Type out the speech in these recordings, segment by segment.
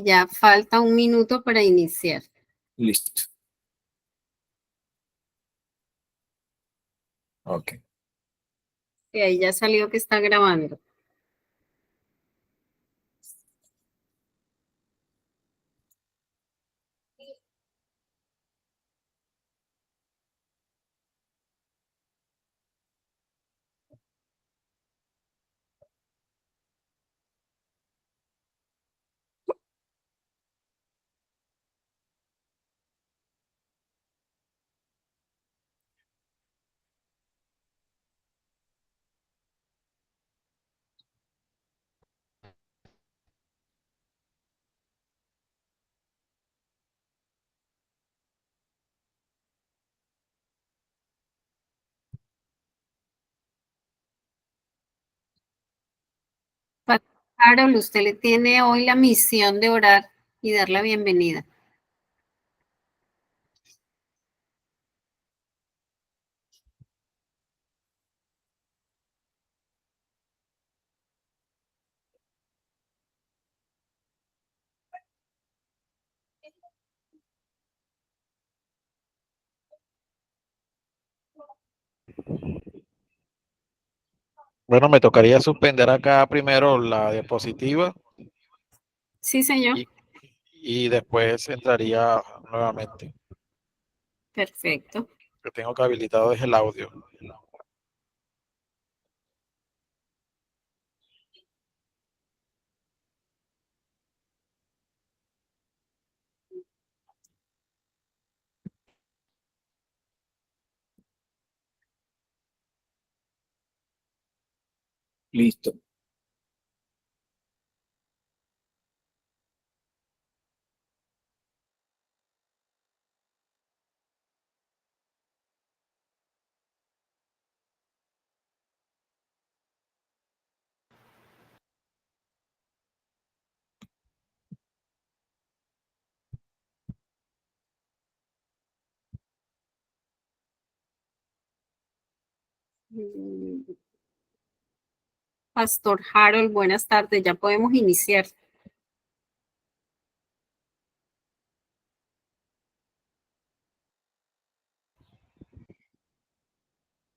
Ya falta un minuto para iniciar. Listo. Ok. Y ahí ya salió que está grabando. Carol, usted le tiene hoy la misión de orar y dar la bienvenida. Bueno, me tocaría suspender acá primero la diapositiva Sí, señor. y después entraría nuevamente. Perfecto. Lo que tengo que habilitado es el audio. Listo. Pastor Harold, buenas tardes. Ya podemos iniciar.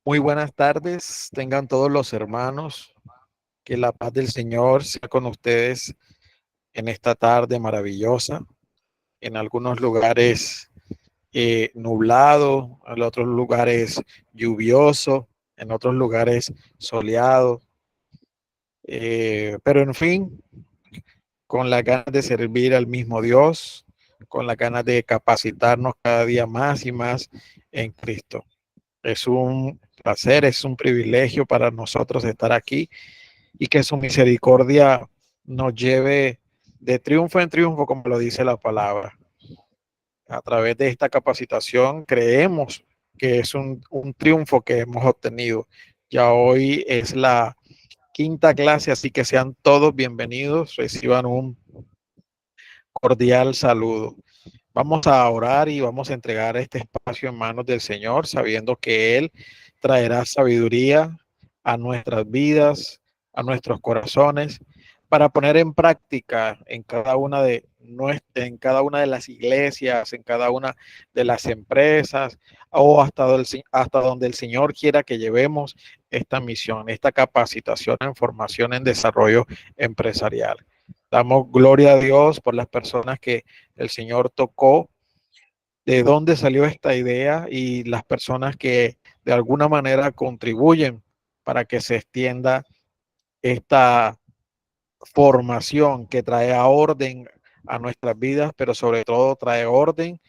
Muy buenas tardes, tengan todos los hermanos, que la paz del Señor sea con ustedes en esta tarde maravillosa, en algunos lugares nublado, en otros lugares lluvioso, en otros lugares soleado, pero en fin, con la ganas de servir al mismo Dios, con la ganas de capacitarnos cada día más y más en Cristo. Es un placer, es un privilegio para nosotros estar aquí y que su misericordia nos lleve de triunfo en triunfo, como lo dice la palabra. A través de esta capacitación creemos que es un triunfo que hemos obtenido. Ya hoy es la quinta clase, así que sean todos bienvenidos, reciban un cordial saludo. Vamos a orar y vamos a entregar este espacio en manos del Señor, sabiendo que Él traerá sabiduría a nuestras vidas, a nuestros corazones, para poner en práctica en cada una de las iglesias, en cada una de las empresas o hasta donde el Señor quiera que llevemos esta misión, esta capacitación en formación en desarrollo empresarial. Damos gloria a Dios por las personas que el Señor tocó, de dónde salió esta idea y las personas que de alguna manera contribuyen para que se extienda esta formación que trae orden a nuestras vidas, pero sobre todo trae orden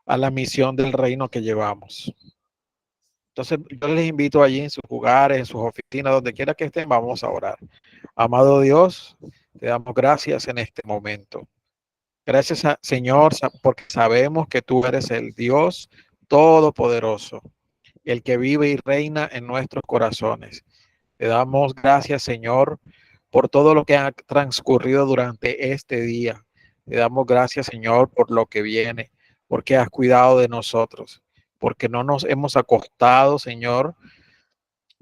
a la misión del reino que llevamos. Entonces, yo les invito allí en sus lugares, en sus oficinas, donde quiera que estén, vamos a orar. Amado Dios, te damos gracias en este momento. Gracias, Señor, porque sabemos que tú eres el Dios todopoderoso, el que vive y reina en nuestros corazones. Te damos gracias, Señor, por todo lo que ha transcurrido durante este día. Te damos gracias, Señor, por lo que viene, porque has cuidado de nosotros, porque no nos hemos acostado, Señor,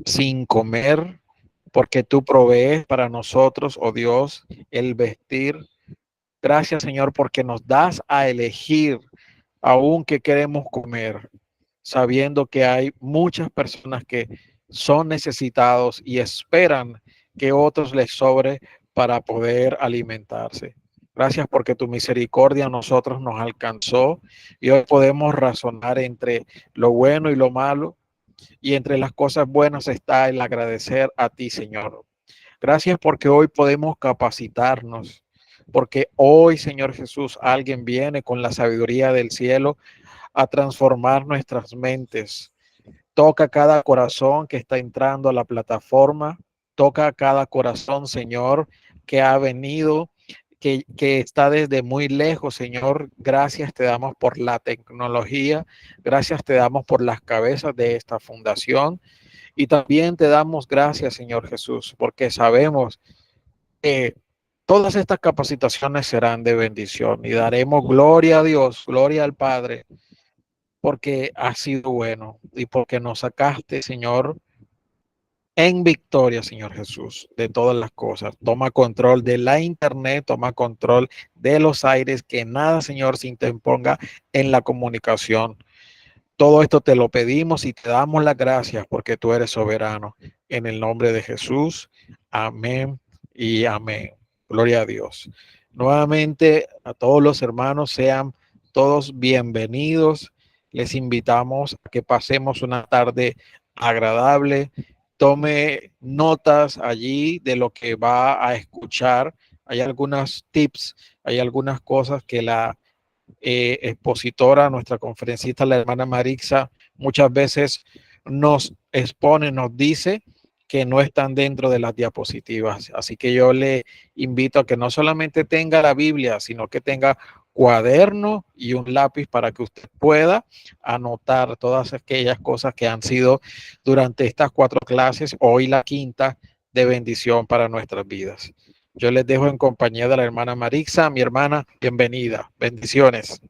sin comer, porque tú provees para nosotros, oh Dios, el vestir, Gracias, Señor, porque nos das a elegir aún que queremos comer, sabiendo que hay muchas personas que son necesitados y esperan que otros les sobre para poder alimentarse. Gracias porque tu misericordia a nosotros nos alcanzó y hoy podemos razonar entre lo bueno y lo malo, y entre las cosas buenas está el agradecer a ti, Señor. Gracias porque hoy podemos capacitarnos, porque hoy, Señor Jesús, alguien viene con la sabiduría del cielo a transformar nuestras mentes. Toca cada corazón que está entrando a la plataforma, toca cada corazón, Señor, que ha venido, que está desde muy lejos, Señor. Gracias te damos por la tecnología, gracias te damos por las cabezas de esta fundación y también te damos gracias, Señor Jesús, porque sabemos que todas estas capacitaciones serán de bendición y daremos gloria a Dios, gloria al Padre, porque ha sido bueno y porque nos sacaste, Señor, en victoria, Señor Jesús, de todas las cosas. Toma control de la internet, toma control de los aires, que nada, Señor, se interponga en la comunicación. Todo esto te lo pedimos y te damos las gracias porque tú eres soberano. En el nombre de Jesús, amén y amén. Gloria a Dios. Nuevamente a todos los hermanos, sean todos bienvenidos. Les invitamos a que pasemos una tarde agradable. Tome notas allí de lo que va a escuchar. Hay algunos tips, hay algunas cosas que la expositora, nuestra conferencista, la hermana Marixa, muchas veces nos expone, nos dice que no están dentro de las diapositivas. Así que yo le invito a que no solamente tenga la Biblia, sino que tenga cuaderno y un lápiz para que usted pueda anotar todas aquellas cosas que han sido durante estas 4 clases, hoy la quinta, de bendición para nuestras vidas. Yo les dejo en compañía de la hermana Marixa. Mi hermana, bienvenida. Bendiciones.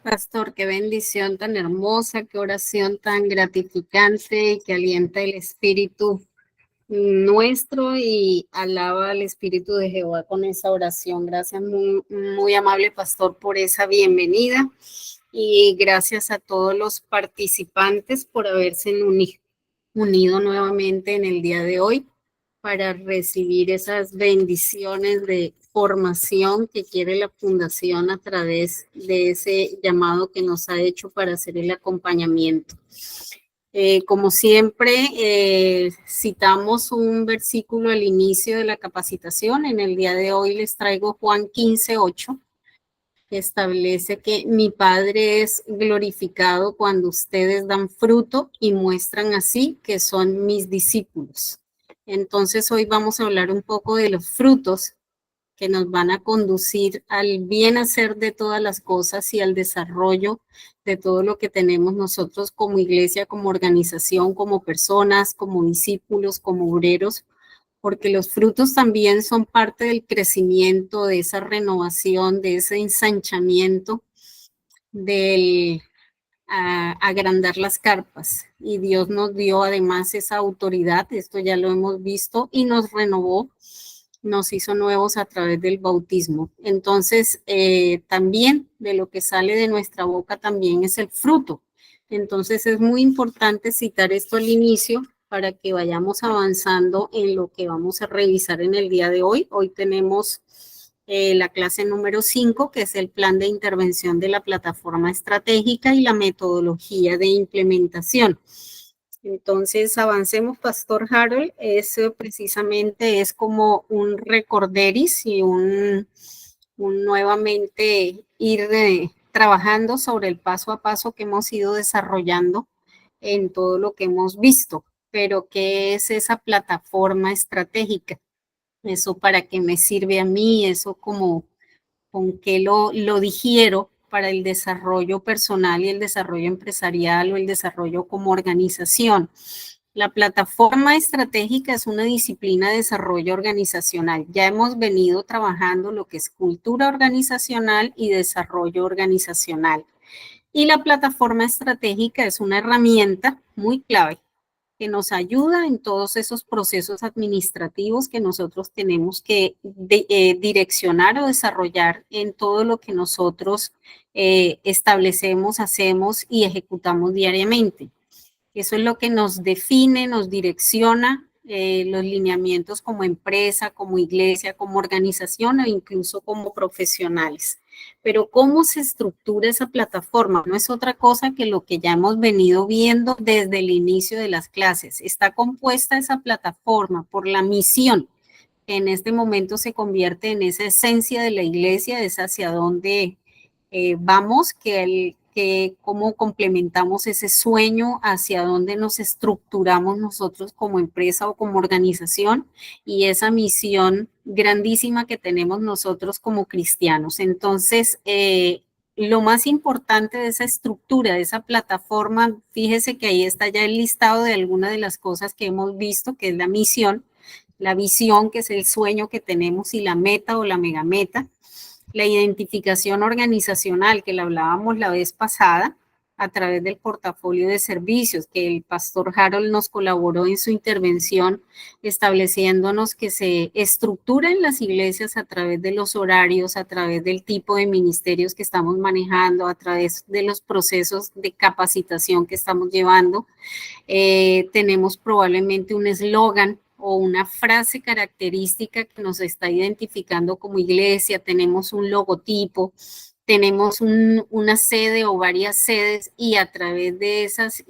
Pastor, qué bendición tan hermosa, qué oración tan gratificante y que alienta el espíritu nuestro y alaba al Espíritu de Jehová con esa oración. Gracias, muy, muy amable pastor, por esa bienvenida y gracias a todos los participantes por haberse unido nuevamente en el día de hoy para recibir esas bendiciones de formación que quiere la Fundación a través de ese llamado que nos ha hecho para hacer el acompañamiento. Como siempre, citamos un versículo al inicio de la capacitación. En el día de hoy les traigo Juan 15:8, que establece que mi Padre es glorificado cuando ustedes dan fruto y muestran así que son mis discípulos. Entonces hoy vamos a hablar un poco de los frutos que nos van a conducir al bien hacer de todas las cosas y al desarrollo de todo lo que tenemos nosotros como iglesia, como organización, como personas, como discípulos, como obreros, porque los frutos también son parte del crecimiento, de esa renovación, de ese ensanchamiento, del agrandar las carpas. Y Dios nos dio además esa autoridad, esto ya lo hemos visto, y nos renovó, nos hizo nuevos a través del bautismo. Entonces, también de lo que sale de nuestra boca también es el fruto. Entonces, es muy importante citar esto al inicio para que vayamos avanzando en lo que vamos a revisar en el día de hoy. Hoy tenemos la clase número 5, que es el plan de intervención de la plataforma estratégica y la metodología de implementación. Entonces, avancemos, Pastor Harold. Eso precisamente es como un recorderis y un nuevamente ir trabajando sobre el paso a paso que hemos ido desarrollando en todo lo que hemos visto. Pero, ¿qué es esa plataforma estratégica? Eso para qué me sirve a mí, eso como con qué lo digiero para el desarrollo personal y el desarrollo empresarial o el desarrollo como organización. La plataforma estratégica es una disciplina de desarrollo organizacional. Ya hemos venido trabajando lo que es cultura organizacional y desarrollo organizacional. Y la plataforma estratégica es una herramienta muy clave que nos ayuda en todos esos procesos administrativos que nosotros tenemos que direccionar o desarrollar en todo lo que nosotros establecemos, hacemos y ejecutamos diariamente. Eso es lo que nos define, nos direcciona los lineamientos como empresa, como iglesia, como organización o incluso como profesionales. Pero ¿cómo se estructura esa plataforma? No es otra cosa que lo que ya hemos venido viendo desde el inicio de las clases. Está compuesta esa plataforma por la misión, que en este momento se convierte en esa esencia de la iglesia, es hacia dónde vamos, que cómo complementamos ese sueño, hacia dónde nos estructuramos nosotros como empresa o como organización y esa misión grandísima que tenemos nosotros como cristianos. Entonces, lo más importante de esa estructura, de esa plataforma, fíjese que ahí está ya el listado de algunas de las cosas que hemos visto, que es la misión, la visión, que es el sueño que tenemos, y la meta o la megameta. La identificación organizacional, que la hablábamos la vez pasada, a través del portafolio de servicios, que el pastor Harold nos colaboró en su intervención, estableciéndonos que se estructura en las iglesias a través de los horarios, a través del tipo de ministerios que estamos manejando, a través de los procesos de capacitación que estamos llevando. Tenemos probablemente un eslogan o una frase característica que nos está identificando como iglesia, tenemos un logotipo, tenemos una sede o varias sedes, y a través de esas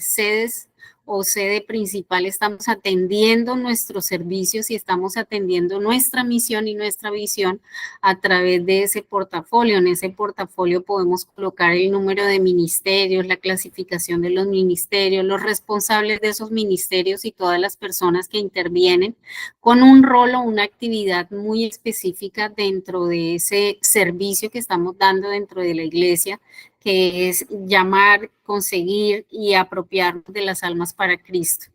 sedes o sede principal estamos atendiendo nuestros servicios y estamos atendiendo nuestra misión y nuestra visión a través de ese portafolio. En ese portafolio podemos colocar el número de ministerios, la clasificación de los ministerios, los responsables de esos ministerios y todas las personas que intervienen con un rol o una actividad muy específica dentro de ese servicio que estamos dando dentro de la iglesia, que es llamar, conseguir y apropiarnos de las almas para Cristo.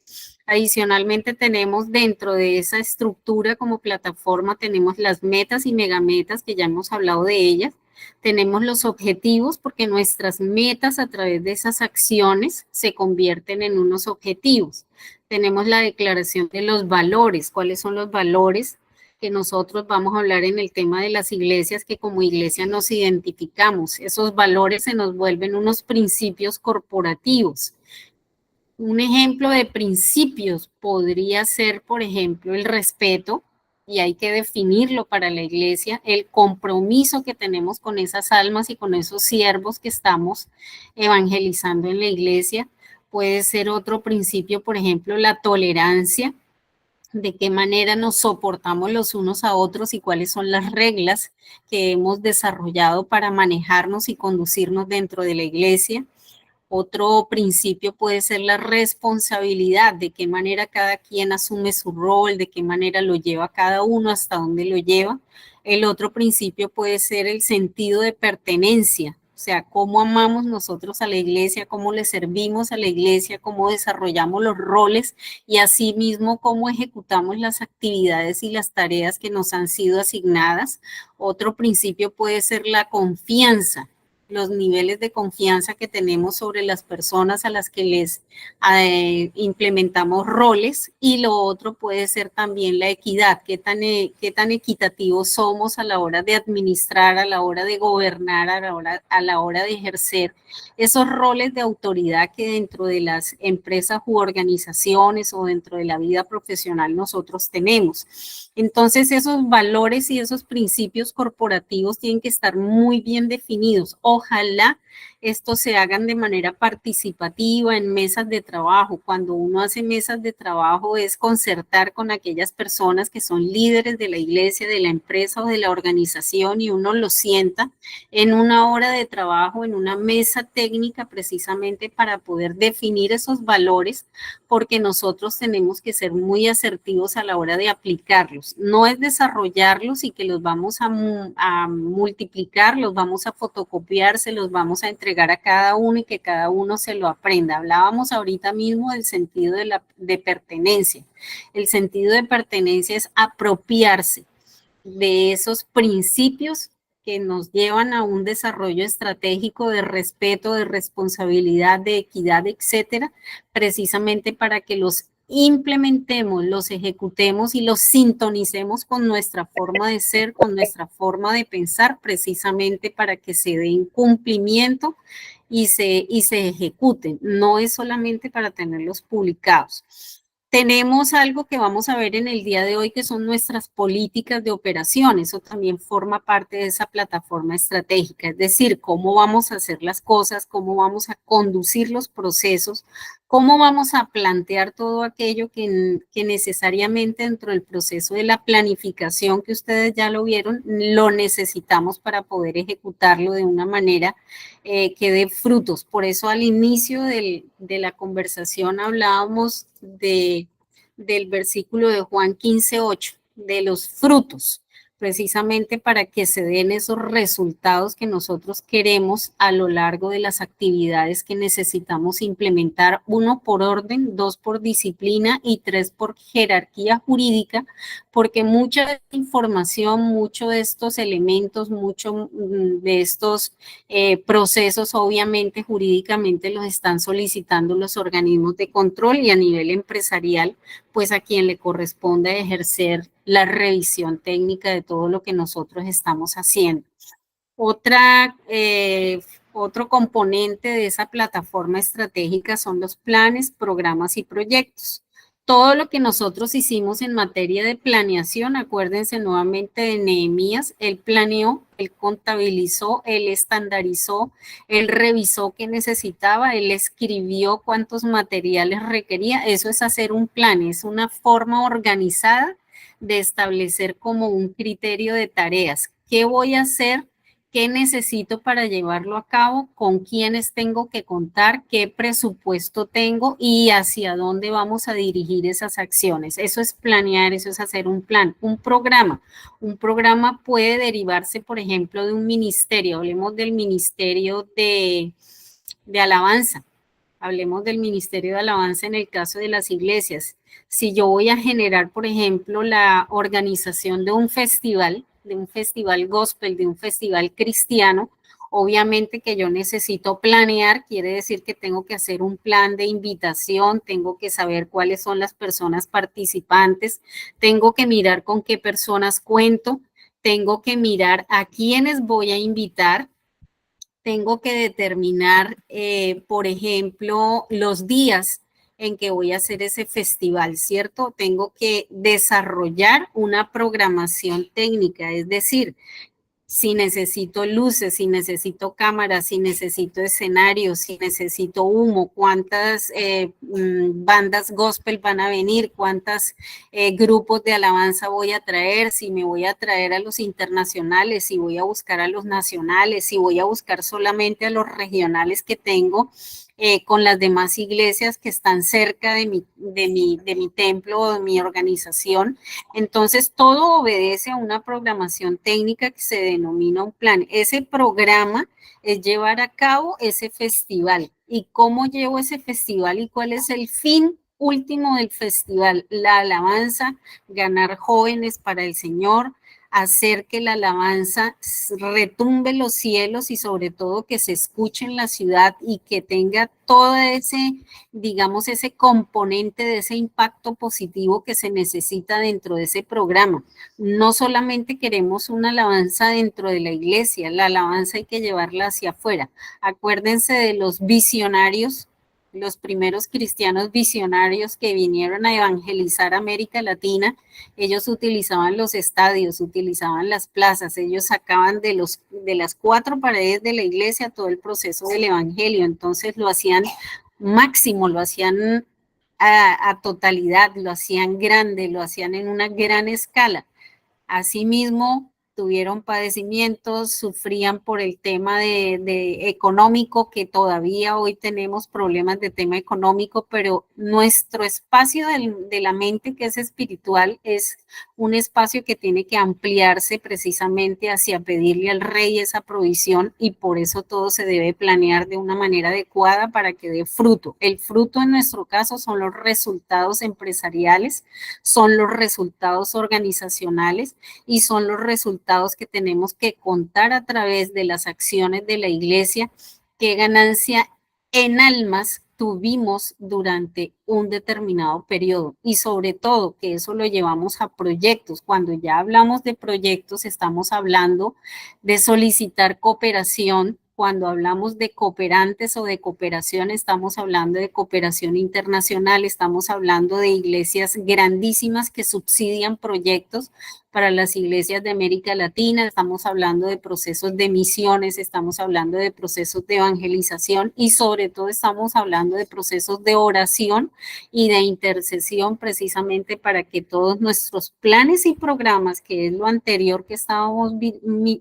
Adicionalmente, tenemos dentro de esa estructura como plataforma, tenemos las metas y megametas, que ya hemos hablado de ellas. Tenemos los objetivos, porque nuestras metas a través de esas acciones se convierten en unos objetivos. Tenemos la declaración de los valores. ¿Cuáles son los valores que nosotros vamos a hablar en el tema de las iglesias, que como iglesia nos identificamos? Esos valores se nos vuelven unos principios corporativos. Un ejemplo de principios podría ser, por ejemplo, el respeto, y hay que definirlo para la iglesia, el compromiso que tenemos con esas almas y con esos siervos que estamos evangelizando en la iglesia. Puede ser otro principio, por ejemplo, la tolerancia, de qué manera nos soportamos los unos a otros y cuáles son las reglas que hemos desarrollado para manejarnos y conducirnos dentro de la iglesia. Otro principio puede ser la responsabilidad, de qué manera cada quien asume su rol, de qué manera lo lleva cada uno, hasta dónde lo lleva. El otro principio puede ser el sentido de pertenencia, o sea, cómo amamos nosotros a la iglesia, cómo le servimos a la iglesia, cómo desarrollamos los roles y asimismo cómo ejecutamos las actividades y las tareas que nos han sido asignadas. Otro principio puede ser la confianza, los niveles de confianza que tenemos sobre las personas a las que les implementamos roles. Y lo otro puede ser también la equidad, qué tan equitativos somos a la hora de administrar, a la hora de gobernar, a la hora de ejercer esos roles de autoridad que dentro de las empresas u organizaciones o dentro de la vida profesional nosotros tenemos. Entonces, esos valores y esos principios corporativos tienen que estar muy bien definidos. Ojalá estos se hagan de manera participativa en mesas de trabajo. Cuando uno hace mesas de trabajo es concertar con aquellas personas que son líderes de la iglesia, de la empresa o de la organización, y uno los sienta en una hora de trabajo, en una mesa técnica, precisamente para poder definir esos valores, porque nosotros tenemos que ser muy asertivos a la hora de aplicarlos. No es desarrollarlos y que los vamos a multiplicar, los vamos a fotocopiar, se los vamos a entregar a cada uno y que cada uno se lo aprenda. Hablábamos ahorita mismo del sentido de pertenencia. El sentido de pertenencia es apropiarse de esos principios que nos llevan a un desarrollo estratégico de respeto, de responsabilidad, de equidad, etcétera, precisamente para que los implementemos, los ejecutemos y los sintonicemos con nuestra forma de ser, con nuestra forma de pensar, precisamente para que se den cumplimiento y se ejecuten. No es solamente para tenerlos publicados. Tenemos algo que vamos a ver en el día de hoy, que son nuestras políticas de operación. Eso también forma parte de esa plataforma estratégica, es decir, cómo vamos a hacer las cosas, cómo vamos a conducir los procesos, cómo vamos a plantear todo aquello que necesariamente dentro del proceso de la planificación, que ustedes ya lo vieron, lo necesitamos para poder ejecutarlo de una manera que dé frutos. Por eso al inicio de la conversación hablábamos del versículo de Juan 15:8, de los frutos, precisamente para que se den esos resultados que nosotros queremos a lo largo de las actividades que necesitamos implementar, 1 por orden, 2 por disciplina y 3 por jerarquía jurídica, porque mucha de esta información, mucho de estos elementos, mucho de estos procesos, obviamente jurídicamente los están solicitando los organismos de control, y a nivel empresarial, pues a quien le corresponde ejercer la revisión técnica de todo lo que nosotros estamos haciendo. Otro componente de esa plataforma estratégica son los planes, programas y proyectos. Todo lo que nosotros hicimos en materia de planeación, acuérdense nuevamente de Nehemías, él planeó, él contabilizó, él estandarizó, él revisó qué necesitaba, él escribió cuántos materiales requería. Eso es hacer un plan, es una forma organizada de establecer como un criterio de tareas. ¿Qué voy a hacer? ¿Qué necesito para llevarlo a cabo? ¿Con quiénes tengo que contar? ¿Qué presupuesto tengo? ¿Y hacia dónde vamos a dirigir esas acciones? Eso es planear, eso es hacer un plan. Un programa. Un programa puede derivarse, por ejemplo, de un ministerio. Hablemos del ministerio de alabanza. Hablemos del ministerio de alabanza en el caso de las iglesias. Si yo voy a generar, por ejemplo, la organización de un festival gospel, de un festival cristiano, obviamente que yo necesito planear, quiere decir que tengo que hacer un plan de invitación, tengo que saber cuáles son las personas participantes, tengo que mirar con qué personas cuento, tengo que mirar a quiénes voy a invitar, tengo que determinar, por ejemplo, los días en que voy a hacer ese festival, ¿cierto? Tengo que desarrollar una programación técnica, es decir, si necesito luces, si necesito cámaras, si necesito escenarios, si necesito humo, cuántas bandas gospel van a venir, cuántos grupos de alabanza voy a traer, si me voy a traer a los internacionales, si voy a buscar a los nacionales, si voy a buscar solamente a los regionales que tengo. Con las demás iglesias que están cerca de mi templo o de mi organización. Entonces, todo obedece a una programación técnica que se denomina un plan. Ese programa es llevar a cabo ese festival. ¿Y cómo llevo ese festival y cuál es el fin último del festival? La alabanza, ganar jóvenes para el Señor, hacer que la alabanza retumbe los cielos y sobre todo que se escuche en la ciudad y que tenga todo ese, digamos, ese componente de ese impacto positivo que se necesita dentro de ese programa. No solamente queremos una alabanza dentro de la iglesia, la alabanza hay que llevarla hacia afuera. Acuérdense de los visionarios, los primeros cristianos visionarios que vinieron a evangelizar América Latina. Ellos utilizaban los estadios, utilizaban las plazas, ellos sacaban de las 4 paredes de la iglesia todo el proceso del evangelio, entonces lo hacían máximo, lo hacían a totalidad, lo hacían grande, lo hacían en una gran escala. Asimismo, tuvieron padecimientos, sufrían por el tema de económico, que todavía hoy tenemos problemas de tema económico, pero nuestro espacio de la mente, que es espiritual, es un espacio que tiene que ampliarse precisamente hacia pedirle al Rey esa provisión, y por eso todo se debe planear de una manera adecuada para que dé fruto. El fruto en nuestro caso son los resultados empresariales, son los resultados organizacionales y son los resultados resultados que tenemos que contar a través de las acciones de la iglesia, qué ganancia en almas tuvimos durante un determinado periodo y sobre todo que eso lo llevamos a proyectos. Cuando ya hablamos de proyectos, estamos hablando de solicitar cooperación. Cuando hablamos de cooperantes o de cooperación, estamos hablando de cooperación internacional, estamos hablando de iglesias grandísimas que subsidian proyectos para las iglesias de América Latina, estamos hablando de procesos de misiones, estamos hablando de procesos de evangelización y sobre todo estamos hablando de procesos de oración y de intercesión precisamente para que todos nuestros planes y programas, que es lo anterior que estábamos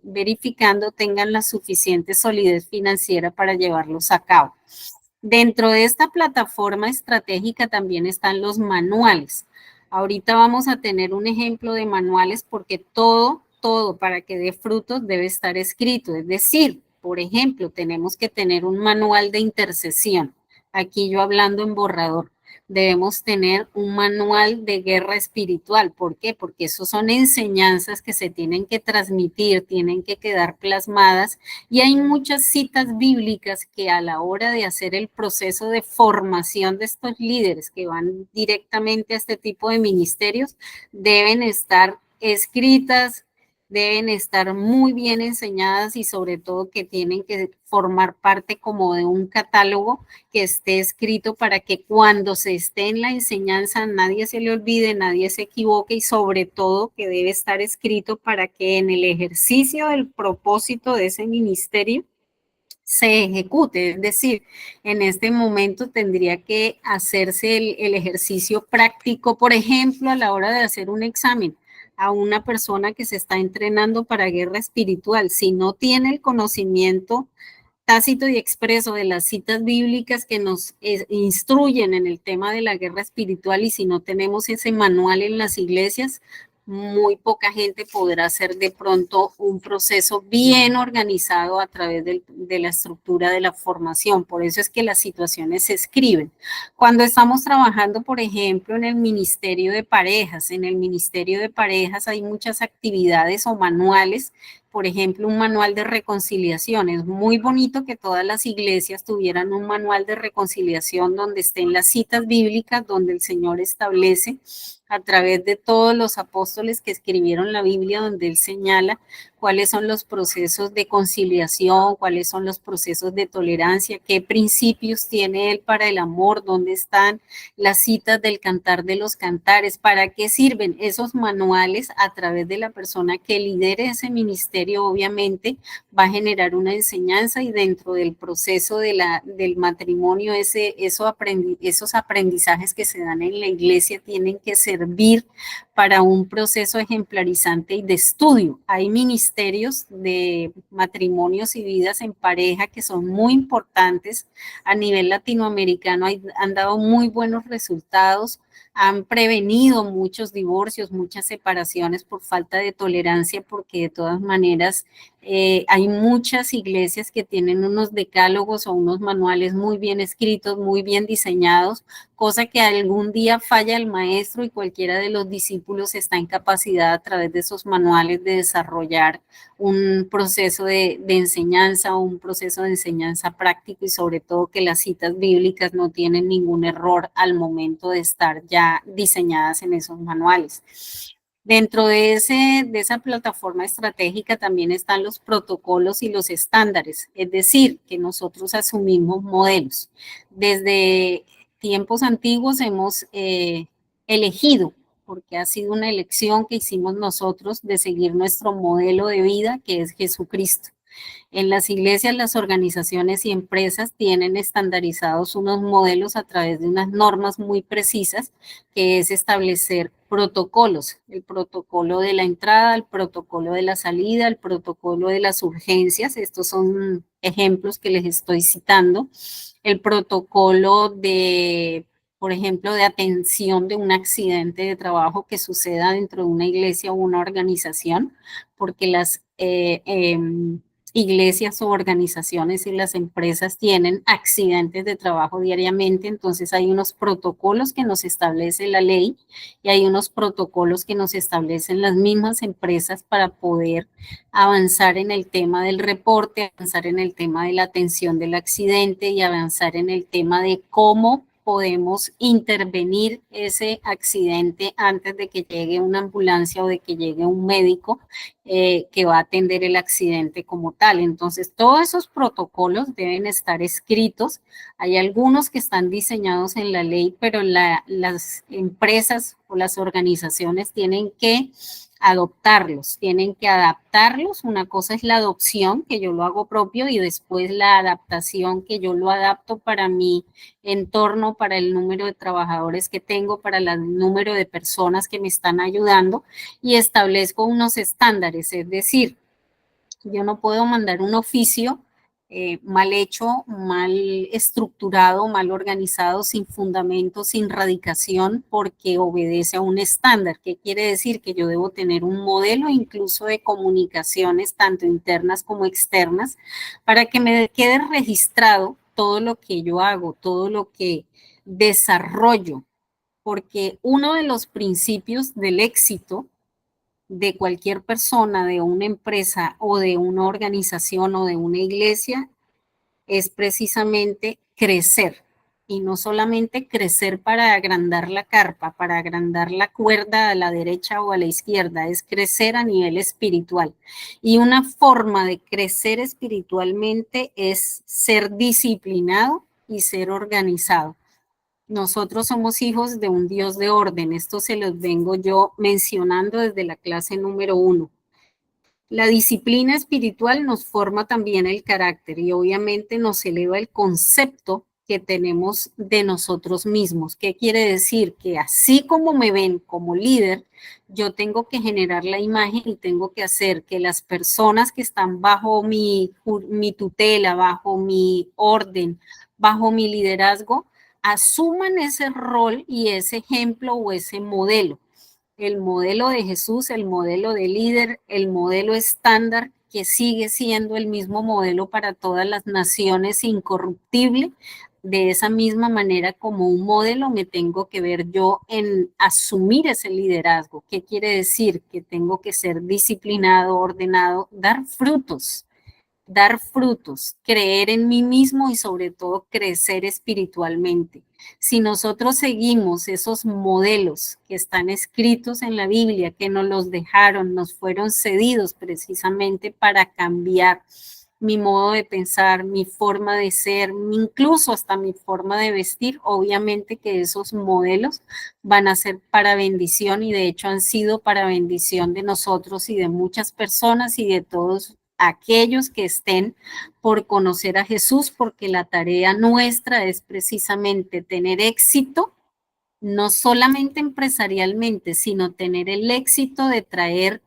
verificando, tengan la suficiente solidez financiera para llevarlos a cabo. Dentro de esta plataforma estratégica también están los manuales. Ahorita vamos a tener un ejemplo de manuales porque todo para que dé frutos debe estar escrito. Es decir, por ejemplo, tenemos que tener un manual de intercesión. Aquí yo hablando en borrador. Debemos tener un manual de guerra espiritual. ¿Por qué? Porque eso son enseñanzas que se tienen que transmitir, tienen que quedar plasmadas y hay muchas citas bíblicas que a la hora de hacer el proceso de formación de estos líderes que van directamente a este tipo de ministerios deben estar escritas, deben estar muy bien enseñadas y sobre todo que tienen que formar parte como de un catálogo que esté escrito para que cuando se esté en la enseñanza nadie se le olvide, nadie se equivoque y sobre todo que debe estar escrito para que en el ejercicio del propósito de ese ministerio se ejecute, es decir, en este momento tendría que hacerse el ejercicio práctico, por ejemplo, a la hora de hacer un examen a una persona que se está entrenando para guerra espiritual. Si no tiene el conocimiento tácito y expreso de las citas bíblicas que nos instruyen en el tema de la guerra espiritual y si no tenemos ese manual en las iglesias, muy poca gente podrá hacer de pronto un proceso bien organizado a través de la estructura de la formación. Por eso es que las situaciones se escriben. Cuando estamos trabajando, por ejemplo, en el Ministerio de Parejas, en el Ministerio de Parejas hay muchas actividades o manuales. Por ejemplo, un manual de reconciliación. Es muy bonito que todas las iglesias tuvieran un manual de reconciliación donde estén las citas bíblicas, donde el Señor establece a través de todos los apóstoles que escribieron la Biblia, donde Él señala cuáles son los procesos de conciliación, cuáles son los procesos de tolerancia, qué principios tiene Él para el amor, dónde están las citas del Cantar de los Cantares, para qué sirven esos manuales a través de la persona que lidere ese ministerio, obviamente va a generar una enseñanza y dentro del proceso del matrimonio esos aprendizajes que se dan en la iglesia tienen que servir para un proceso ejemplarizante y de estudio. Hay ministerios de matrimonios y vidas en pareja que son muy importantes a nivel latinoamericano, han dado muy buenos resultados, han prevenido muchos divorcios, muchas separaciones por falta de tolerancia, porque de todas maneras hay muchas iglesias que tienen unos decálogos o unos manuales muy bien escritos, muy bien diseñados, cosa que algún día falla el maestro y cualquiera de los discípulos está en capacidad a través de esos manuales de desarrollar un proceso de enseñanza o un proceso de enseñanza práctico y sobre todo que las citas bíblicas no tienen ningún error al momento de estar ya diseñadas en esos manuales. Dentro de esa plataforma estratégica también están los protocolos y los estándares, es decir, que nosotros asumimos modelos. Desde tiempos antiguos hemos elegido, porque ha sido una elección que hicimos nosotros de seguir nuestro modelo de vida, que es Jesucristo. En las iglesias, las organizaciones y empresas tienen estandarizados unos modelos a través de unas normas muy precisas, que es establecer protocolos, el protocolo de la entrada, el protocolo de la salida, el protocolo de las urgencias, estos son ejemplos que les estoy citando, el protocolo de, por ejemplo, de atención de un accidente de trabajo que suceda dentro de una iglesia o una organización, porque iglesias o organizaciones y las empresas tienen accidentes de trabajo diariamente, entonces hay unos protocolos que nos establece la ley y hay unos protocolos que nos establecen las mismas empresas para poder avanzar en el tema del reporte, avanzar en el tema de la atención del accidente y avanzar en el tema de cómo podemos intervenir ese accidente antes de que llegue una ambulancia o de que llegue un médico que va a atender el accidente como tal. Entonces, todos esos protocolos deben estar escritos. Hay algunos que están diseñados en la ley, pero las empresas o las organizaciones tienen que adoptarlos, tienen que adaptarlos. Una cosa es la adopción, que yo lo hago propio, y después la adaptación, que yo lo adapto para mi entorno, para el número de trabajadores que tengo, para el número de personas que me están ayudando, y establezco unos estándares. Es decir, yo no puedo mandar un oficio mal hecho, mal estructurado, mal organizado, sin fundamento, sin radicación, porque obedece a un estándar. ¿Qué quiere decir? Que yo debo tener un modelo incluso de comunicaciones, tanto internas como externas, para que me quede registrado todo lo que yo hago, todo lo que desarrollo, porque uno de los principios del éxito de cualquier persona, de una empresa o de una organización o de una iglesia, es precisamente crecer. Y no solamente crecer para agrandar la carpa, para agrandar la cuerda a la derecha o a la izquierda, es crecer a nivel espiritual. Y una forma de crecer espiritualmente es ser disciplinado y ser organizado. Nosotros somos hijos de un Dios de orden. Esto se los vengo yo mencionando desde la clase número 1. La disciplina espiritual nos forma también el carácter y obviamente nos eleva el concepto que tenemos de nosotros mismos. ¿Qué quiere decir? Que así como me ven como líder, yo tengo que generar la imagen y tengo que hacer que las personas que están bajo mi tutela, bajo mi orden, bajo mi liderazgo, asuman ese rol y ese ejemplo o ese modelo. El modelo de Jesús, el modelo de líder, el modelo estándar, que sigue siendo el mismo modelo para todas las naciones, incorruptible. De esa misma manera, como un modelo, me tengo que ver yo en asumir ese liderazgo. ¿Qué quiere decir? Que tengo que ser disciplinado, ordenado, dar frutos, creer en mí mismo y sobre todo crecer espiritualmente. Si nosotros seguimos esos modelos que están escritos en la Biblia, que nos los dejaron, nos fueron cedidos precisamente para cambiar mi modo de pensar, mi forma de ser, incluso hasta mi forma de vestir, obviamente que esos modelos van a ser para bendición y de hecho han sido para bendición de nosotros y de muchas personas y de todos aquellos que estén por conocer a Jesús, porque la tarea nuestra es precisamente tener éxito, no solamente empresarialmente, sino tener el éxito de traer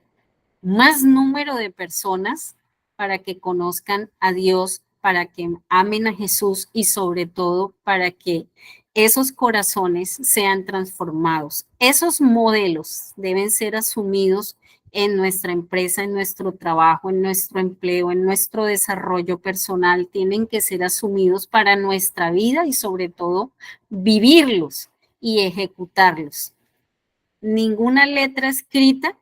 más número de personas para que conozcan a Dios, para que amen a Jesús y sobre todo para que esos corazones sean transformados. Esos modelos deben ser asumidos en nuestra empresa, en nuestro trabajo, en nuestro empleo, en nuestro desarrollo personal, tienen que ser asumidos para nuestra vida y sobre todo vivirlos y ejecutarlos. Ninguna letra escrita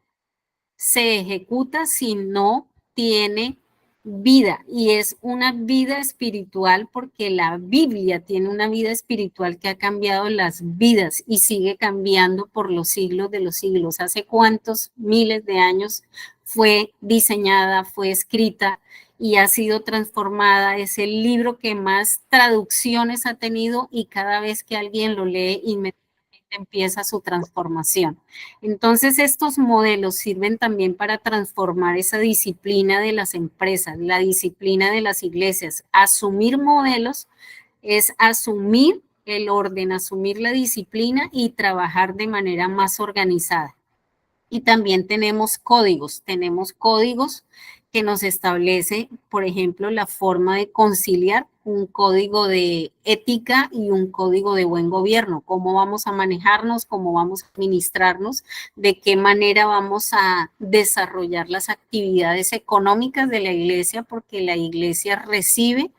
se ejecuta si no tiene vida, y es una vida espiritual porque la Biblia tiene una vida espiritual que ha cambiado las vidas y sigue cambiando por los siglos de los siglos. ¿Hace cuántos miles de años fue diseñada, fue escrita y ha sido transformada? Es el libro que más traducciones ha tenido y cada vez que alguien lo lee inmediatamente empieza su transformación. Entonces, estos modelos sirven también para transformar esa disciplina de las empresas, la disciplina de las iglesias. Asumir modelos es asumir el orden, asumir la disciplina y trabajar de manera más organizada. Y también tenemos códigos que nos establece, por ejemplo, la forma de conciliar un código de ética y un código de buen gobierno, cómo vamos a manejarnos, cómo vamos a administrarnos, de qué manera vamos a desarrollar las actividades económicas de la iglesia, porque la iglesia recibe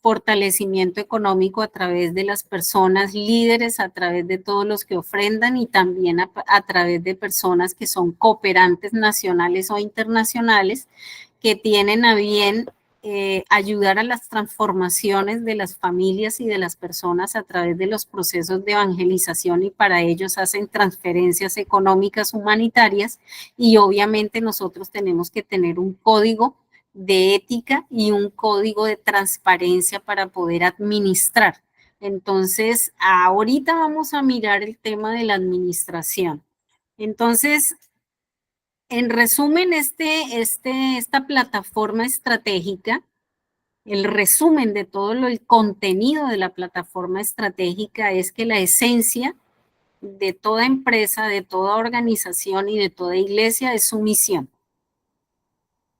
fortalecimiento económico a través de las personas líderes, a través de todos los que ofrendan y también a través de personas que son cooperantes nacionales o internacionales que tienen a bien ayudar a las transformaciones de las familias y de las personas a través de los procesos de evangelización, y para ellos hacen transferencias económicas humanitarias, y obviamente nosotros tenemos que tener un código de ética y un código de transparencia para poder administrar. Entonces, ahorita vamos a mirar el tema de la administración. Entonces, en resumen, esta plataforma estratégica, el resumen de todo el contenido de la plataforma estratégica es que la esencia de toda empresa, de toda organización y de toda iglesia es su misión.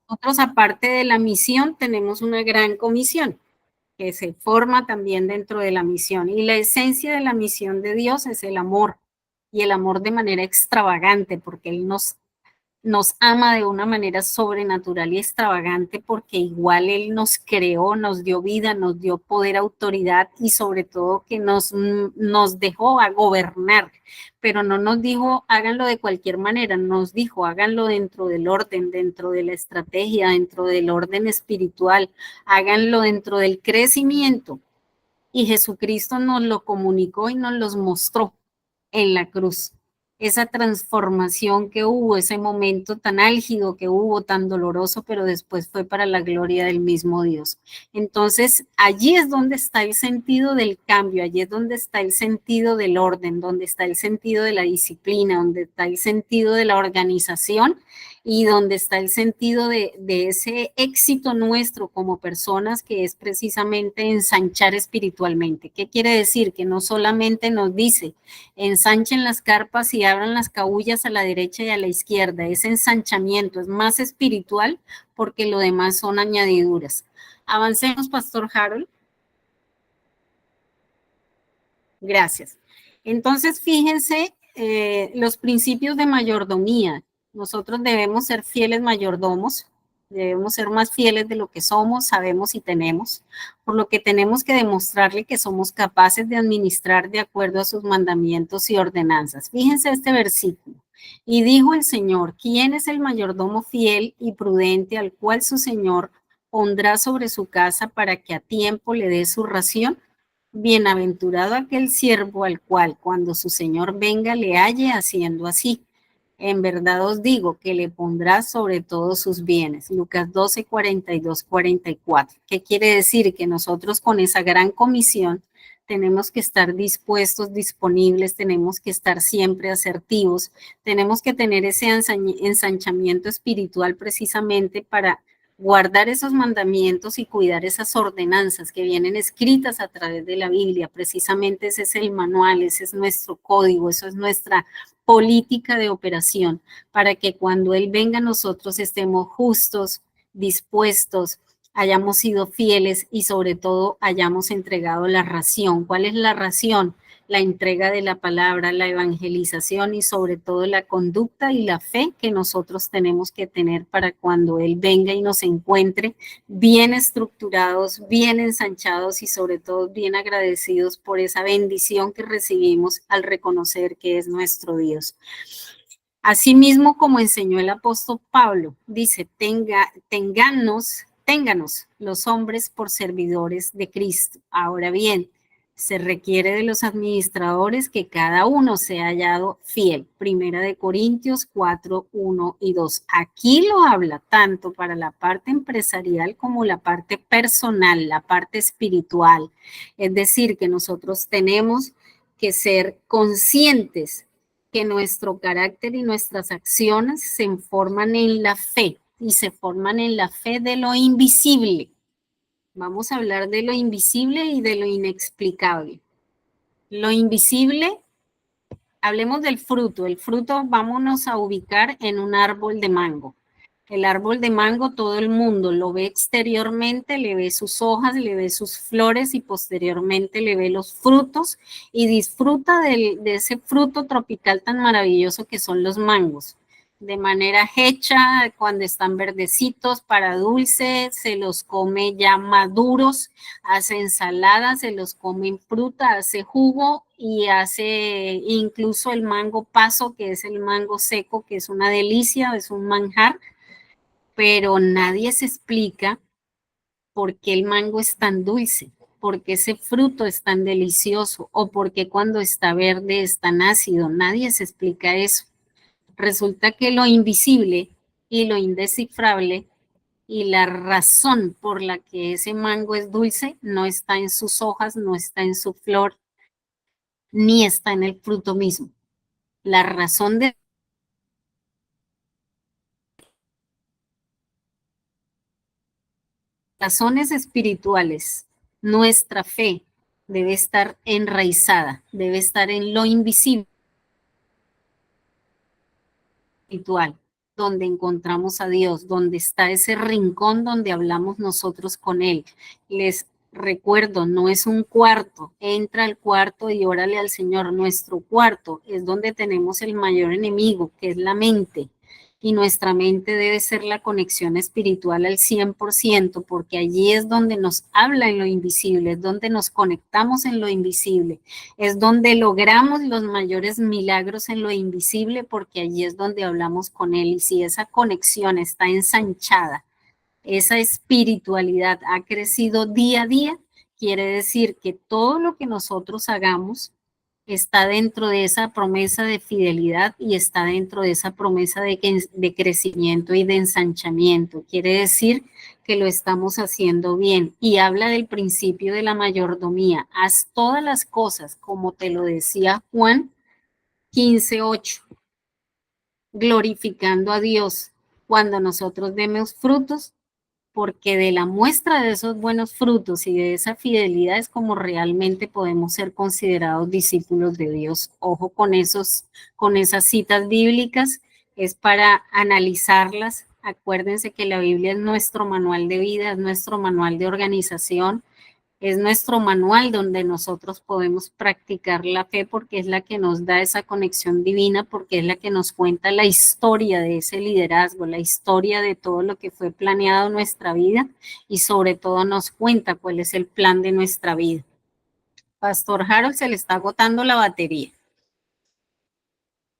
Nosotros, aparte de la misión, tenemos una gran comisión que se forma también dentro de la misión. Y la esencia de la misión de Dios es el amor, y el amor de manera extravagante, porque Él nos ama de una manera sobrenatural y extravagante, porque igual Él nos creó, nos dio vida, nos dio poder, autoridad, y sobre todo que nos dejó a gobernar, pero no nos dijo háganlo de cualquier manera, nos dijo háganlo dentro del orden, dentro de la estrategia, dentro del orden espiritual, háganlo dentro del crecimiento. Y Jesucristo nos lo comunicó y nos los mostró en la cruz. Esa transformación que hubo, ese momento tan álgido que hubo, tan doloroso, pero después fue para la gloria del mismo Dios. Entonces, allí es donde está el sentido del cambio, allí es donde está el sentido del orden, donde está el sentido de la disciplina, donde está el sentido de la organización y donde está el sentido de ese éxito nuestro como personas, que es precisamente ensanchar espiritualmente. ¿Qué quiere decir? Que no solamente nos dice ensanchen las carpas y abran las cabullas a la derecha y a la izquierda. Ese ensanchamiento es más espiritual, porque lo demás son añadiduras. Avancemos, Pastor Harold. Gracias. Entonces, fíjense, los principios de mayordomía. Nosotros debemos ser fieles mayordomos, debemos ser más fieles de lo que somos, sabemos y tenemos, por lo que tenemos que demostrarle que somos capaces de administrar de acuerdo a sus mandamientos y ordenanzas. Fíjense este versículo. Y dijo el Señor, ¿quién es el mayordomo fiel y prudente al cual su Señor pondrá sobre su casa para que a tiempo le dé su ración? Bienaventurado aquel siervo al cual cuando su señor venga le halle haciendo así. En verdad os digo que le pondrá sobre todos sus bienes. Lucas 12, 42, 44. ¿Qué quiere decir? Que nosotros con esa gran comisión tenemos que estar dispuestos, disponibles, tenemos que estar siempre asertivos, tenemos que tener ese ensanchamiento espiritual precisamente para guardar esos mandamientos y cuidar esas ordenanzas que vienen escritas a través de la Biblia. Precisamente ese es el manual, ese es nuestro código, eso es nuestra política de operación, para que cuando Él venga nosotros estemos justos, dispuestos, hayamos sido fieles y sobre todo hayamos entregado la ración. ¿Cuál es la ración? La entrega de la palabra, la evangelización y sobre todo la conducta y la fe que nosotros tenemos que tener para cuando Él venga y nos encuentre bien estructurados, bien ensanchados y sobre todo bien agradecidos por esa bendición que recibimos al reconocer que es nuestro Dios. Asimismo, como enseñó el apóstol Pablo, dice, ténganos los hombres por servidores de Cristo. Ahora bien, se requiere de los administradores que cada uno sea hallado fiel. Primera de Corintios 4, 1 y 2. Aquí lo habla tanto para la parte empresarial como la parte personal, la parte espiritual. Es decir, que nosotros tenemos que ser conscientes que nuestro carácter y nuestras acciones se forman en la fe y se forman en la fe de lo invisible. Vamos a hablar de lo invisible y de lo inexplicable. Lo invisible, hablemos del fruto. El fruto vámonos a ubicar en un árbol de mango. El árbol de mango todo el mundo lo ve exteriormente, le ve sus hojas, le ve sus flores y posteriormente le ve los frutos y disfruta de ese fruto tropical tan maravilloso que son los mangos. De manera hecha, cuando están verdecitos para dulce, se los come ya maduros, hace ensaladas, se los come en fruta, hace jugo y hace incluso el mango paso, que es el mango seco, que es una delicia, es un manjar, pero nadie se explica por qué el mango es tan dulce, por qué ese fruto es tan delicioso o por qué cuando está verde es tan ácido. Nadie se explica eso. Resulta que lo invisible y lo indescifrable y la razón por la que ese mango es dulce no está en sus hojas, no está en su flor, ni está en el fruto mismo. La razón de razones espirituales, nuestra fe debe estar enraizada, debe estar en lo invisible espiritual, donde encontramos a Dios, donde está ese rincón donde hablamos nosotros con Él. Les recuerdo, no es un cuarto, entra al cuarto y órale al Señor. Nuestro cuarto es donde tenemos el mayor enemigo, que es la mente. Y nuestra mente debe ser la conexión espiritual al 100%, porque allí es donde nos habla en lo invisible, es donde nos conectamos en lo invisible, es donde logramos los mayores milagros en lo invisible, porque allí es donde hablamos con Él. Y si esa conexión está ensanchada, esa espiritualidad ha crecido día a día, quiere decir que todo lo que nosotros hagamos está dentro de esa promesa de fidelidad y está dentro de esa promesa de crecimiento y de ensanchamiento. Quiere decir que lo estamos haciendo bien y habla del principio de la mayordomía. Haz todas las cosas como te lo decía Juan 15:8, glorificando a Dios. Cuando nosotros demos frutos, porque de la muestra de esos buenos frutos y de esa fidelidad es como realmente podemos ser considerados discípulos de Dios. Ojo con esas citas bíblicas, es para analizarlas. Acuérdense que la Biblia es nuestro manual de vida, es nuestro manual de organización, es nuestro manual donde nosotros podemos practicar la fe porque es la que nos da esa conexión divina, porque es la que nos cuenta la historia de ese liderazgo, la historia de todo lo que fue planeado en nuestra vida y sobre todo nos cuenta cuál es el plan de nuestra vida. Pastor Harold, se le está agotando la batería.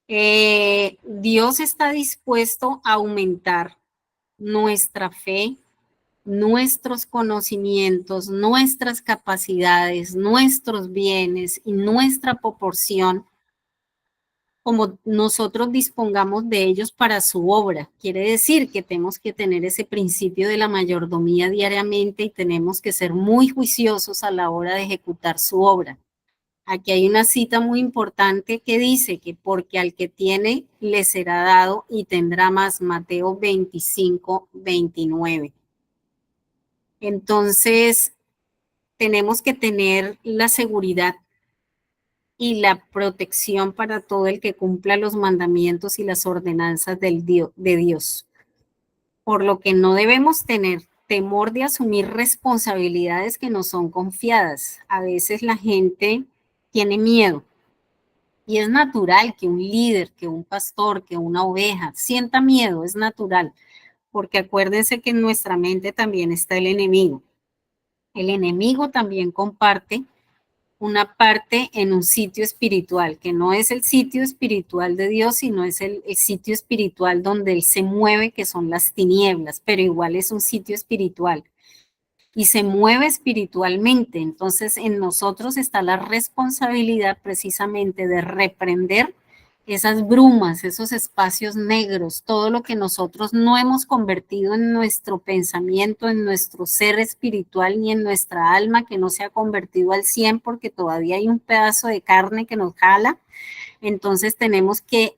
Dios está dispuesto a aumentar nuestra fe, nuestros conocimientos, nuestras capacidades, nuestros bienes y nuestra proporción, como nosotros dispongamos de ellos para su obra. Quiere decir que tenemos que tener ese principio de la mayordomía diariamente y tenemos que ser muy juiciosos a la hora de ejecutar su obra. Aquí hay una cita muy importante que dice que porque al que tiene le será dado y tendrá más, Mateo 25:29. Entonces, tenemos que tener la seguridad y la protección para todo el que cumpla los mandamientos y las ordenanzas de Dios. Por lo que no debemos tener temor de asumir responsabilidades que nos son confiadas. A veces la gente tiene miedo y es natural que un líder, que un pastor, que una oveja sienta miedo, es natural, porque acuérdense que en nuestra mente también está el enemigo. El enemigo también comparte una parte en un sitio espiritual, que no es el sitio espiritual de Dios, sino es el sitio espiritual donde Él se mueve, que son las tinieblas, pero igual es un sitio espiritual y se mueve espiritualmente. Entonces en nosotros está la responsabilidad precisamente de reprender esas brumas, esos espacios negros, todo lo que nosotros no hemos convertido en nuestro pensamiento, en nuestro ser espiritual ni en nuestra alma, que no se ha convertido al 100 porque todavía hay un pedazo de carne que nos jala. Entonces tenemos que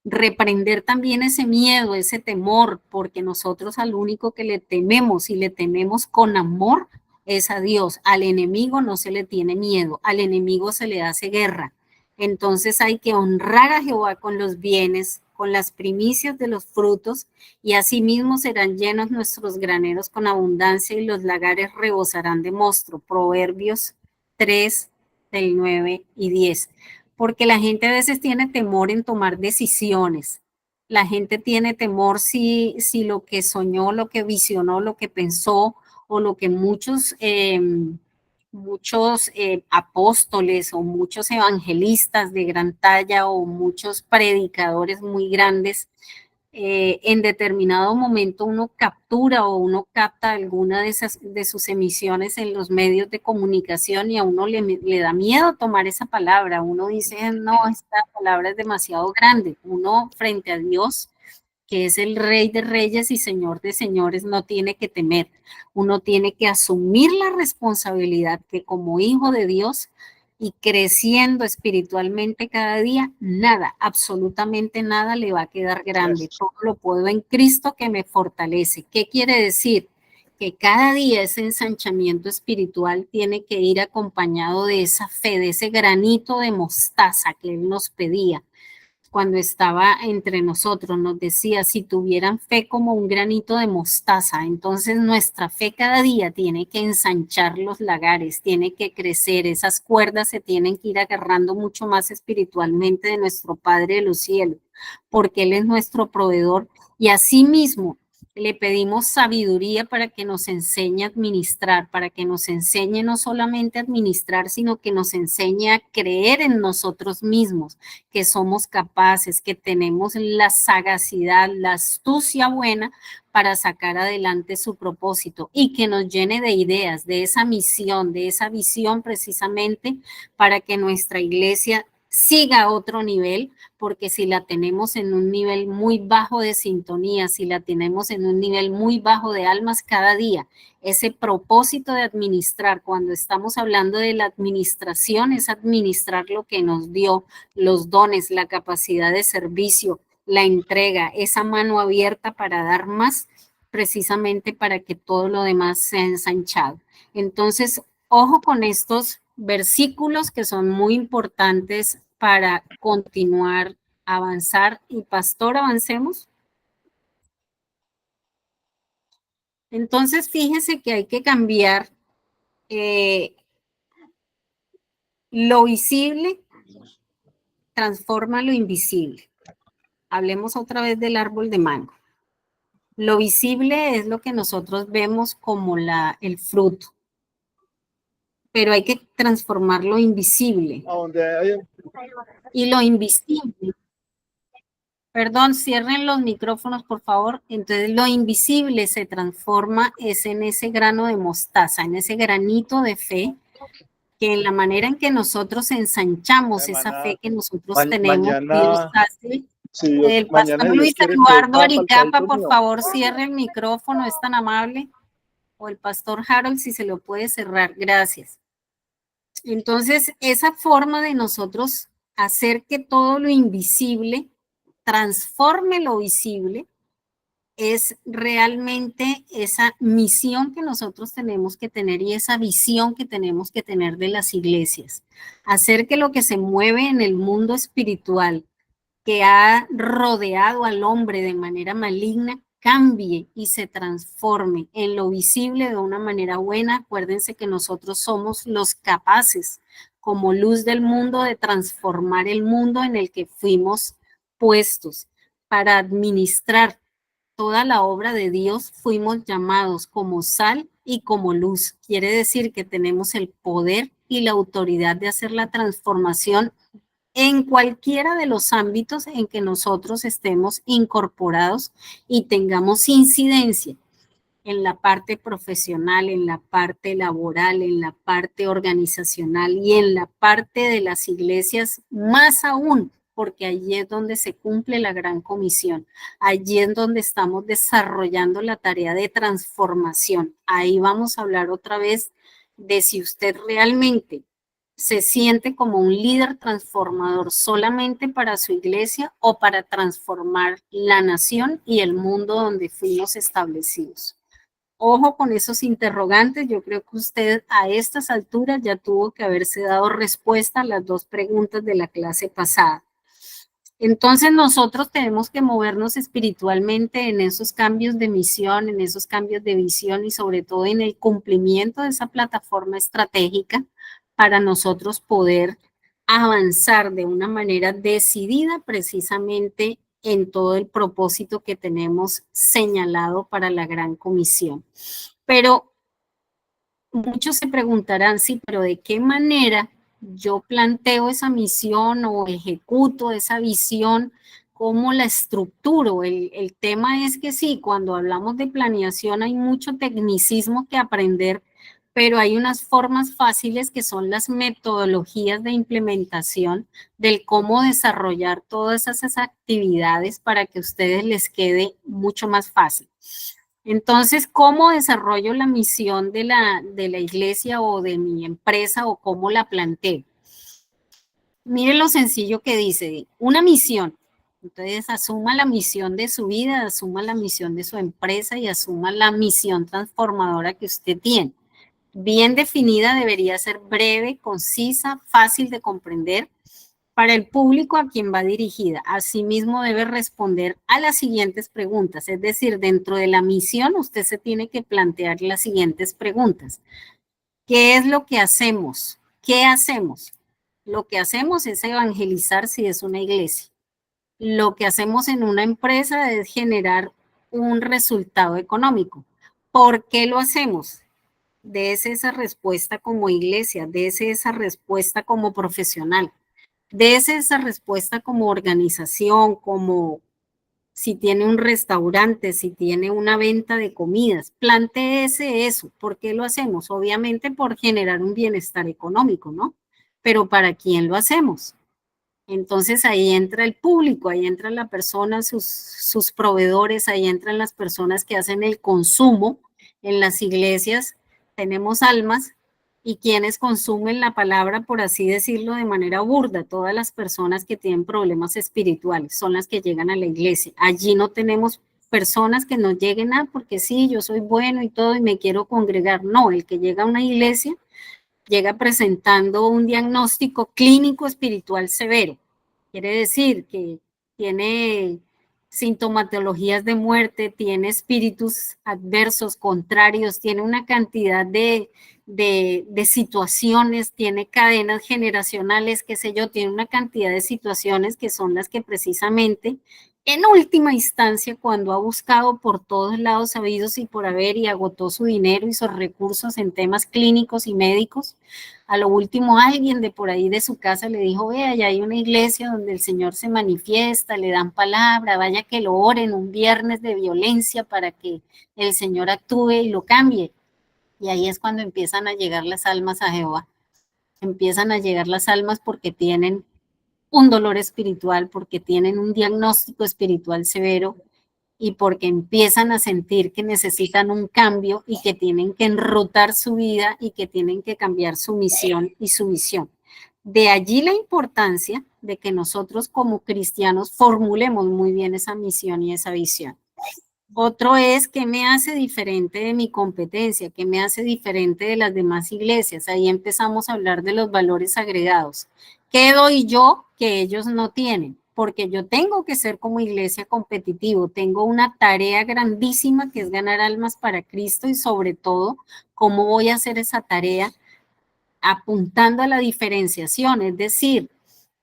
reprender también ese miedo, ese temor, porque nosotros al único que le tememos y le tememos con amor es a Dios. Al enemigo no se le tiene miedo, al enemigo se le hace guerra. Entonces hay que honrar a Jehová con los bienes, con las primicias de los frutos, y asimismo serán llenos nuestros graneros con abundancia y los lagares rebosarán de mosto. Proverbios 3, del 9 y 10. Porque la gente a veces tiene temor en tomar decisiones. La gente tiene temor si lo que soñó, lo que visionó, lo que pensó o lo que muchos apóstoles o muchos evangelistas de gran talla o muchos predicadores muy grandes, en determinado momento uno captura o uno capta alguna de sus emisiones en los medios de comunicación y a uno le da miedo tomar esa palabra. Uno dice, no, esta palabra es demasiado grande. Uno frente a Dios, que es el Rey de Reyes y Señor de Señores, no tiene que temer. Uno tiene que asumir la responsabilidad que como hijo de Dios y creciendo espiritualmente cada día, nada, absolutamente nada le va a quedar grande. Todo lo puedo en Cristo que me fortalece. ¿Qué quiere decir? Que cada día ese ensanchamiento espiritual tiene que ir acompañado de esa fe, de ese granito de mostaza que Él nos pedía cuando estaba entre nosotros. Nos decía, si tuvieran fe como un granito de mostaza, entonces nuestra fe cada día tiene que ensanchar los lagares, tiene que crecer, esas cuerdas se tienen que ir agarrando mucho más espiritualmente de nuestro Padre de los cielos, porque Él es nuestro proveedor y asimismo le pedimos sabiduría para que nos enseñe a administrar, para que nos enseñe no solamente a administrar, sino que nos enseñe a creer en nosotros mismos, que somos capaces, que tenemos la sagacidad, la astucia buena para sacar adelante su propósito y que nos llene de ideas, de esa misión, de esa visión precisamente para que nuestra iglesia siga a otro nivel, porque si la tenemos en un nivel muy bajo de sintonía, si la tenemos en un nivel muy bajo de almas cada día, ese propósito de administrar, cuando estamos hablando de la administración, es administrar lo que nos dio, los dones, la capacidad de servicio, la entrega, esa mano abierta para dar más, precisamente para que todo lo demás sea ensanchado. Entonces, ojo con estos versículos que son muy importantes para continuar, avanzar. Y pastor, avancemos. Entonces, fíjese que hay que cambiar lo visible, transforma lo invisible. Hablemos otra vez del árbol de mango. Lo visible es lo que nosotros vemos como el fruto, pero hay que transformar lo invisible. Y lo invisible, perdón, cierren los micrófonos, por favor. Entonces, lo invisible se transforma es en ese grano de mostaza, en ese granito de fe, que en la manera en que nosotros ensanchamos esa fe que nosotros tenemos, Dios hace. Sí, el pastor Luis Eduardo Aricapa, por favor, cierre el micrófono, es tan amable. O el pastor Harold, si se lo puede cerrar, gracias. Entonces, esa forma de nosotros hacer que todo lo invisible transforme lo visible es realmente esa misión que nosotros tenemos que tener y esa visión que tenemos que tener de las iglesias. Hacer que lo que se mueve en el mundo espiritual que ha rodeado al hombre de manera maligna cambie y se transforme en lo visible de una manera buena. Acuérdense que nosotros somos los capaces, como luz del mundo, de transformar el mundo en el que fuimos puestos para administrar toda la obra de Dios. Fuimos llamados como sal y como luz. Quiere decir que tenemos el poder y la autoridad de hacer la transformación en cualquiera de los ámbitos en que nosotros estemos incorporados y tengamos incidencia en la parte profesional, en la parte laboral, en la parte organizacional y en la parte de las iglesias, más aún, porque allí es donde se cumple la gran comisión, allí es donde estamos desarrollando la tarea de transformación. Ahí vamos a hablar otra vez de si usted realmente se siente como un líder transformador solamente para su iglesia o para transformar la nación y el mundo donde fuimos establecidos. Ojo con esos interrogantes, yo creo que usted a estas alturas ya tuvo que haberse dado respuesta a las dos preguntas de la clase pasada. Entonces nosotros tenemos que movernos espiritualmente en esos cambios de misión, en esos cambios de visión y sobre todo en el cumplimiento de esa plataforma estratégica para nosotros poder avanzar de una manera decidida precisamente en todo el propósito que tenemos señalado para la gran comisión. Pero muchos se preguntarán, sí, pero ¿de qué manera yo planteo esa misión o ejecuto esa visión? ¿Cómo la estructuro? El tema es que sí, cuando hablamos de planeación hay mucho tecnicismo que aprender, pero hay unas formas fáciles que son las metodologías de implementación del cómo desarrollar todas esas actividades para que a ustedes les quede mucho más fácil. Entonces, ¿cómo desarrollo la misión de la iglesia o de mi empresa o cómo la planteo? Miren lo sencillo que dice, una misión. Entonces, asuma la misión de su vida, asuma la misión de su empresa y asuma la misión transformadora que usted tiene. Bien definida, debería ser breve, concisa, fácil de comprender para el público a quien va dirigida. Asimismo, debe responder a las siguientes preguntas, es decir, dentro de la misión usted se tiene que plantear las siguientes preguntas. ¿Qué es lo que hacemos? ¿Qué hacemos? Lo que hacemos es evangelizar si es una iglesia. Lo que hacemos en una empresa es generar un resultado económico. ¿Por qué lo hacemos? Dese esa respuesta como iglesia, dese esa respuesta como profesional. Dese esa respuesta como organización, como si tiene un restaurante, si tiene una venta de comidas, plantéese eso. ¿Por qué lo hacemos? Obviamente por generar un bienestar económico, ¿no? Pero ¿para quién lo hacemos? Entonces ahí entra el público, ahí entra la persona, sus proveedores, ahí entran las personas que hacen el consumo. En las iglesias tenemos almas y quienes consumen la palabra, por así decirlo, de manera burda. Todas las personas que tienen problemas espirituales son las que llegan a la iglesia. Allí no tenemos personas que no lleguen porque sí, yo soy bueno y todo y me quiero congregar. No, el que llega a una iglesia llega presentando un diagnóstico clínico espiritual severo. Quiere decir que tiene sintomatologías de muerte, tiene espíritus adversos, contrarios, tiene una cantidad de situaciones, tiene cadenas generacionales, qué sé yo, tiene una cantidad de situaciones que son las que precisamente en última instancia, cuando ha buscado por todos lados sabidos y por haber y agotó su dinero y sus recursos en temas clínicos y médicos, a lo último alguien de por ahí de su casa le dijo, vea, ya hay una iglesia donde el Señor se manifiesta, le dan palabra, vaya que lo oren un viernes de violencia para que el Señor actúe y lo cambie. Y ahí es cuando empiezan a llegar las almas a Jehová. Empiezan a llegar las almas porque tienen un dolor espiritual, porque tienen un diagnóstico espiritual severo y porque empiezan a sentir que necesitan un cambio y que tienen que enrutar su vida y que tienen que cambiar su misión y su visión. De allí la importancia de que nosotros como cristianos formulemos muy bien esa misión y esa visión. Otro es qué me hace diferente de mi competencia, qué me hace diferente de las demás iglesias. Ahí empezamos a hablar de los valores agregados. ¿Qué doy yo que ellos no tienen? Porque yo tengo que ser como iglesia competitivo, tengo una tarea grandísima que es ganar almas para Cristo y sobre todo, ¿cómo voy a hacer esa tarea? Apuntando a la diferenciación, es decir,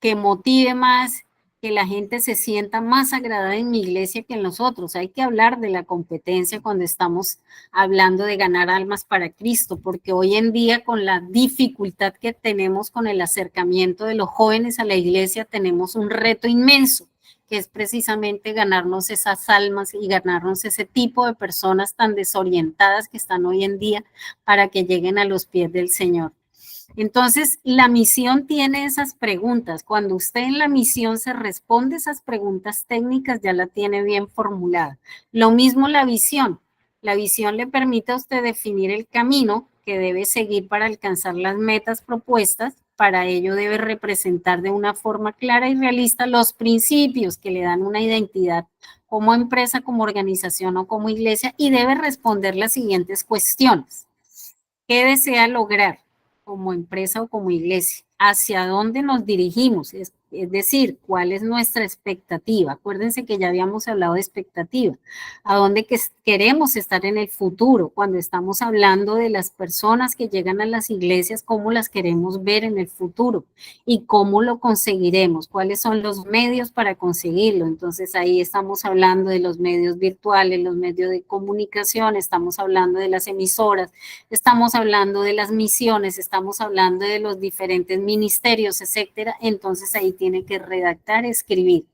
que motive más, que la gente se sienta más agradada en mi iglesia que en los otros. Hay que hablar de la competencia cuando estamos hablando de ganar almas para Cristo, porque hoy en día con la dificultad que tenemos con el acercamiento de los jóvenes a la iglesia, tenemos un reto inmenso, que es precisamente ganarnos esas almas y ganarnos ese tipo de personas tan desorientadas que están hoy en día para que lleguen a los pies del Señor. Entonces, la misión tiene esas preguntas. Cuando usted en la misión se responde esas preguntas técnicas, ya la tiene bien formulada. Lo mismo la visión. La visión le permite a usted definir el camino que debe seguir para alcanzar las metas propuestas. Para ello debe representar de una forma clara y realista los principios que le dan una identidad como empresa, como organización o como iglesia y debe responder las siguientes cuestiones. ¿Qué desea lograr como empresa o como iglesia? ¿Hacia dónde nos dirigimos? Es decir, ¿cuál es nuestra expectativa? Acuérdense que ya habíamos hablado de expectativa. ¿A dónde queremos estar en el futuro? Cuando estamos hablando de las personas que llegan a las iglesias, ¿cómo las queremos ver en el futuro? ¿Y cómo lo conseguiremos? ¿Cuáles son los medios para conseguirlo? Entonces ahí estamos hablando de los medios virtuales, los medios de comunicación, estamos hablando de las emisoras, estamos hablando de las misiones, estamos hablando de los diferentes ministerios, etcétera. Entonces ahí tiene que redactar, escribir.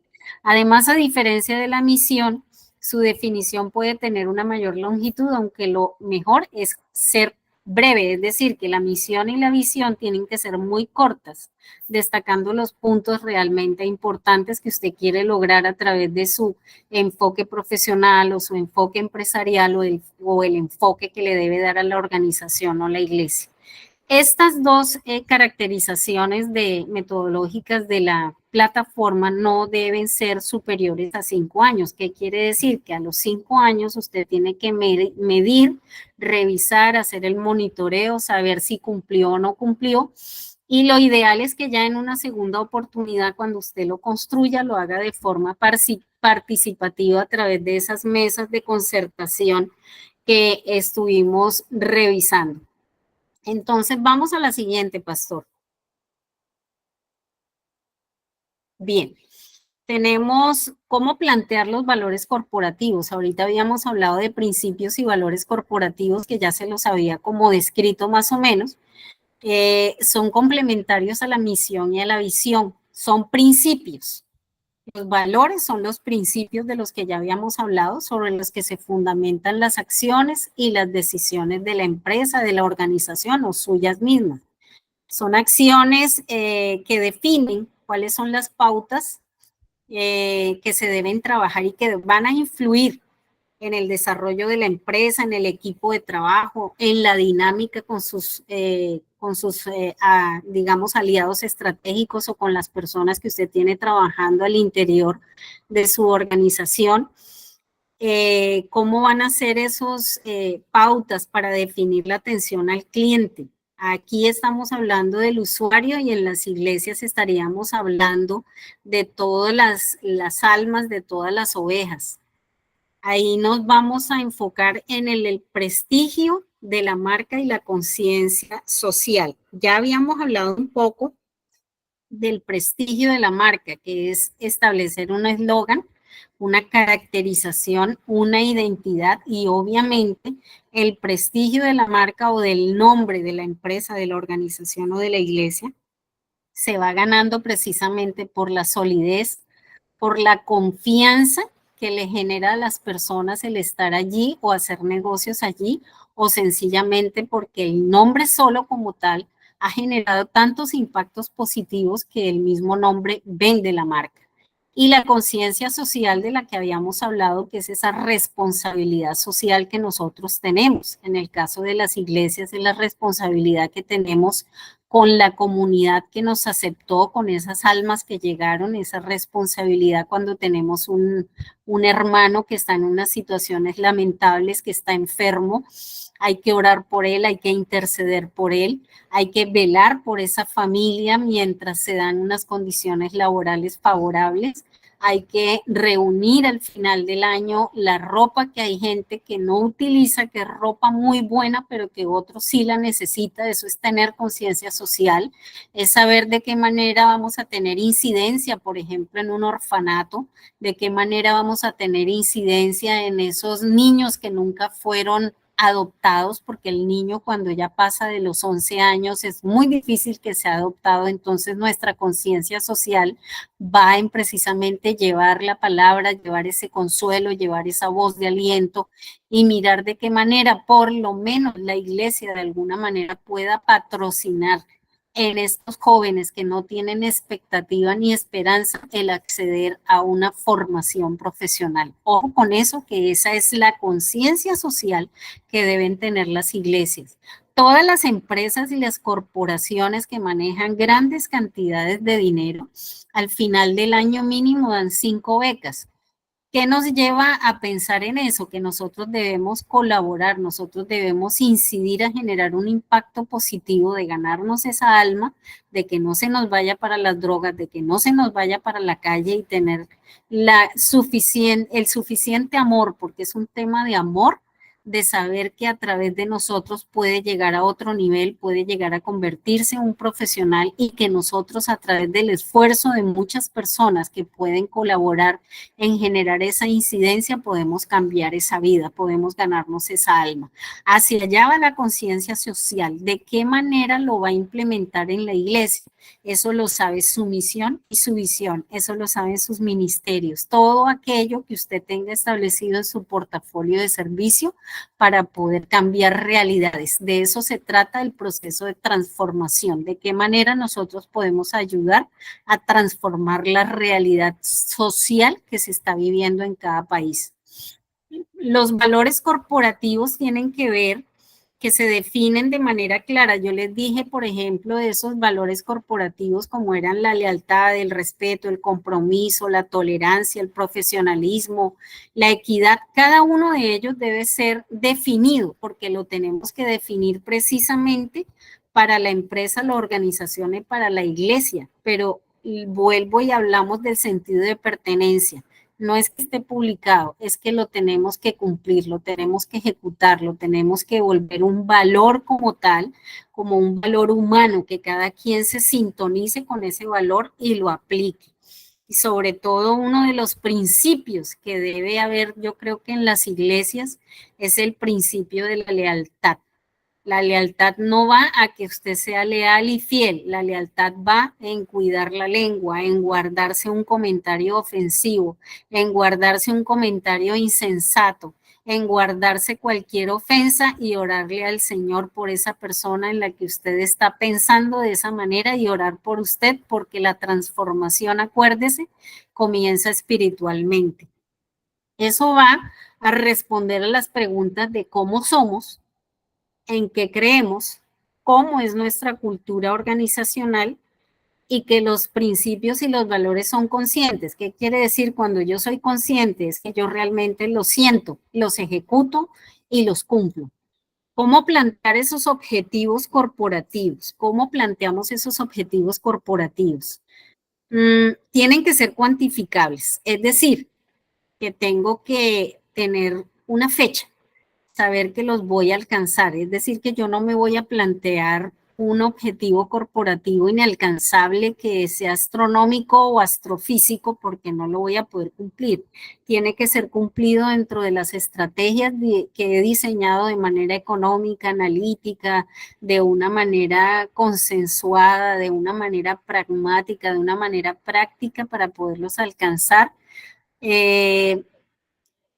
Además, a diferencia de la misión, su definición puede tener una mayor longitud, aunque lo mejor es ser breve, es decir, que la misión y la visión tienen que ser muy cortas, destacando los puntos realmente importantes que usted quiere lograr a través de su enfoque profesional o su enfoque empresarial o el enfoque que le debe dar a la organización o la iglesia. Estas dos caracterizaciones metodológicas de la plataforma no deben ser superiores a 5 años. ¿Qué quiere decir? Que a los 5 años usted tiene que medir, revisar, hacer el monitoreo, saber si cumplió o no cumplió. Y lo ideal es que ya en una segunda oportunidad, cuando usted lo construya, lo haga de forma participativa a través de esas mesas de concertación que estuvimos revisando. Entonces, vamos a la siguiente, pastor. Bien, tenemos cómo plantear los valores corporativos. Ahorita habíamos hablado de principios y valores corporativos que ya se los había como descrito más o menos. Son complementarios a la misión y a la visión. Son principios. Los valores son los principios de los que ya habíamos hablado, sobre los que se fundamentan las acciones y las decisiones de la empresa, de la organización o suyas mismas. Son acciones que definen cuáles son las pautas que se deben trabajar y que van a influir en el desarrollo de la empresa, en el equipo de trabajo, en la dinámica con sus digamos, aliados estratégicos o con las personas que usted tiene trabajando al interior de su organización. ¿Cómo van a ser esos pautas para definir la atención al cliente? Aquí estamos hablando del usuario y en las iglesias estaríamos hablando de todas las almas, de todas las ovejas. Ahí nos vamos a enfocar en el prestigio de la marca y la conciencia social. Ya habíamos hablado un poco del prestigio de la marca, que es establecer un eslogan, una caracterización, una identidad y obviamente el prestigio de la marca o del nombre de la empresa, de la organización o de la iglesia se va ganando precisamente por la solidez, por la confianza que le genera a las personas el estar allí o hacer negocios allí, o sencillamente porque el nombre solo como tal ha generado tantos impactos positivos que el mismo nombre vende la marca. Y la conciencia social de la que habíamos hablado, que es esa responsabilidad social que nosotros tenemos. En el caso de las iglesias, es la responsabilidad que tenemos con la comunidad que nos aceptó, con esas almas que llegaron, esa responsabilidad cuando tenemos un hermano que está en unas situaciones lamentables, que está enfermo. Hay que orar por él, hay que interceder por él, hay que velar por esa familia mientras se dan unas condiciones laborales favorables. Hay que reunir al final del año la ropa que hay gente que no utiliza, que es ropa muy buena, pero que otro sí la necesita. Eso es tener conciencia social, es saber de qué manera vamos a tener incidencia, por ejemplo, en un orfanato, de qué manera vamos a tener incidencia en esos niños que nunca fueron adoptados, porque el niño cuando ya pasa de los 11 años es muy difícil que sea adoptado. Entonces nuestra conciencia social va en precisamente llevar la palabra, llevar ese consuelo, llevar esa voz de aliento y mirar de qué manera por lo menos la iglesia de alguna manera pueda patrocinar en estos jóvenes que no tienen expectativa ni esperanza el acceder a una formación profesional. Ojo con eso, que esa es la conciencia social que deben tener las iglesias. Todas las empresas y las corporaciones que manejan grandes cantidades de dinero, al final del año mínimo dan 5 becas. ¿Qué nos lleva a pensar en eso? Que nosotros debemos colaborar, nosotros debemos incidir a generar un impacto positivo de ganarnos esa alma, de que no se nos vaya para las drogas, de que no se nos vaya para la calle y tener el suficiente amor, porque es un tema de amor, de saber que a través de nosotros puede llegar a otro nivel, puede llegar a convertirse en un profesional y que nosotros a través del esfuerzo de muchas personas que pueden colaborar en generar esa incidencia, podemos cambiar esa vida, podemos ganarnos esa alma. Hacia allá va la conciencia social. ¿De qué manera lo va a implementar en la iglesia? Eso lo sabe su misión y su visión, eso lo saben sus ministerios, todo aquello que usted tenga establecido en su portafolio de servicio para poder cambiar realidades. De eso se trata el proceso de transformación, de qué manera nosotros podemos ayudar a transformar la realidad social que se está viviendo en cada país. Los valores corporativos tienen que ver que se definen de manera clara. Yo les dije, por ejemplo, de esos valores corporativos como eran la lealtad, el respeto, el compromiso, la tolerancia, el profesionalismo, la equidad. Cada uno de ellos debe ser definido porque lo tenemos que definir precisamente para la empresa, la organización y para la iglesia. Pero vuelvo y hablamos del sentido de pertenencia. No es que esté publicado, es que lo tenemos que cumplir, lo tenemos que ejecutar, lo tenemos que volver un valor como tal, como un valor humano, que cada quien se sintonice con ese valor y lo aplique. Y sobre todo uno de los principios que debe haber, yo creo que en las iglesias, es el principio de la lealtad. La lealtad no va a que usted sea leal y fiel, la lealtad va en cuidar la lengua, en guardarse un comentario ofensivo, en guardarse un comentario insensato, en guardarse cualquier ofensa y orarle al Señor por esa persona en la que usted está pensando de esa manera y orar por usted, porque la transformación, acuérdese, comienza espiritualmente. Eso va a responder a las preguntas de cómo somos, en qué creemos, cómo es nuestra cultura organizacional y que los principios y los valores son conscientes. ¿Qué quiere decir cuando yo soy consciente? Es que yo realmente los siento, los ejecuto y los cumplo. ¿Cómo plantear esos objetivos corporativos? ¿Cómo planteamos esos objetivos corporativos? Tienen que ser cuantificables, es decir, que tengo que tener una fecha, saber que los voy a alcanzar. Es decir, que yo no me voy a plantear un objetivo corporativo inalcanzable que sea astronómico o astrofísico porque no lo voy a poder cumplir. Tiene que ser cumplido dentro de las estrategias que he diseñado de manera económica, analítica, de una manera consensuada, de una manera pragmática, de una manera práctica para poderlos alcanzar.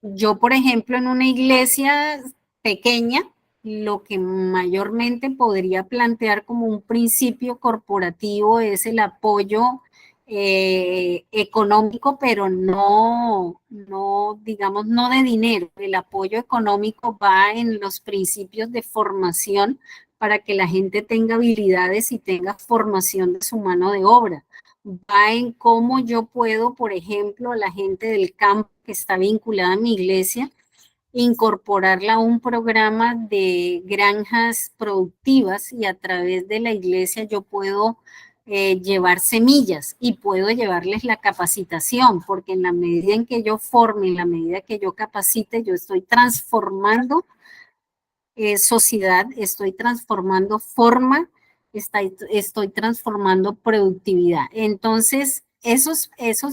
Yo, por ejemplo, en una iglesia pequeña, lo que mayormente podría plantear como un principio corporativo es el apoyo económico, pero no, digamos, no de dinero. El apoyo económico va en los principios de formación para que la gente tenga habilidades y tenga formación de su mano de obra. Va en cómo yo puedo, por ejemplo, a la gente del campo que está vinculada a mi iglesia, incorporarla a un programa de granjas productivas y a través de la iglesia yo puedo llevar semillas y puedo llevarles la capacitación, porque en la medida en que yo forme, en la medida que yo capacite, yo estoy transformando sociedad, estoy transformando forma, estoy transformando productividad. Entonces, esos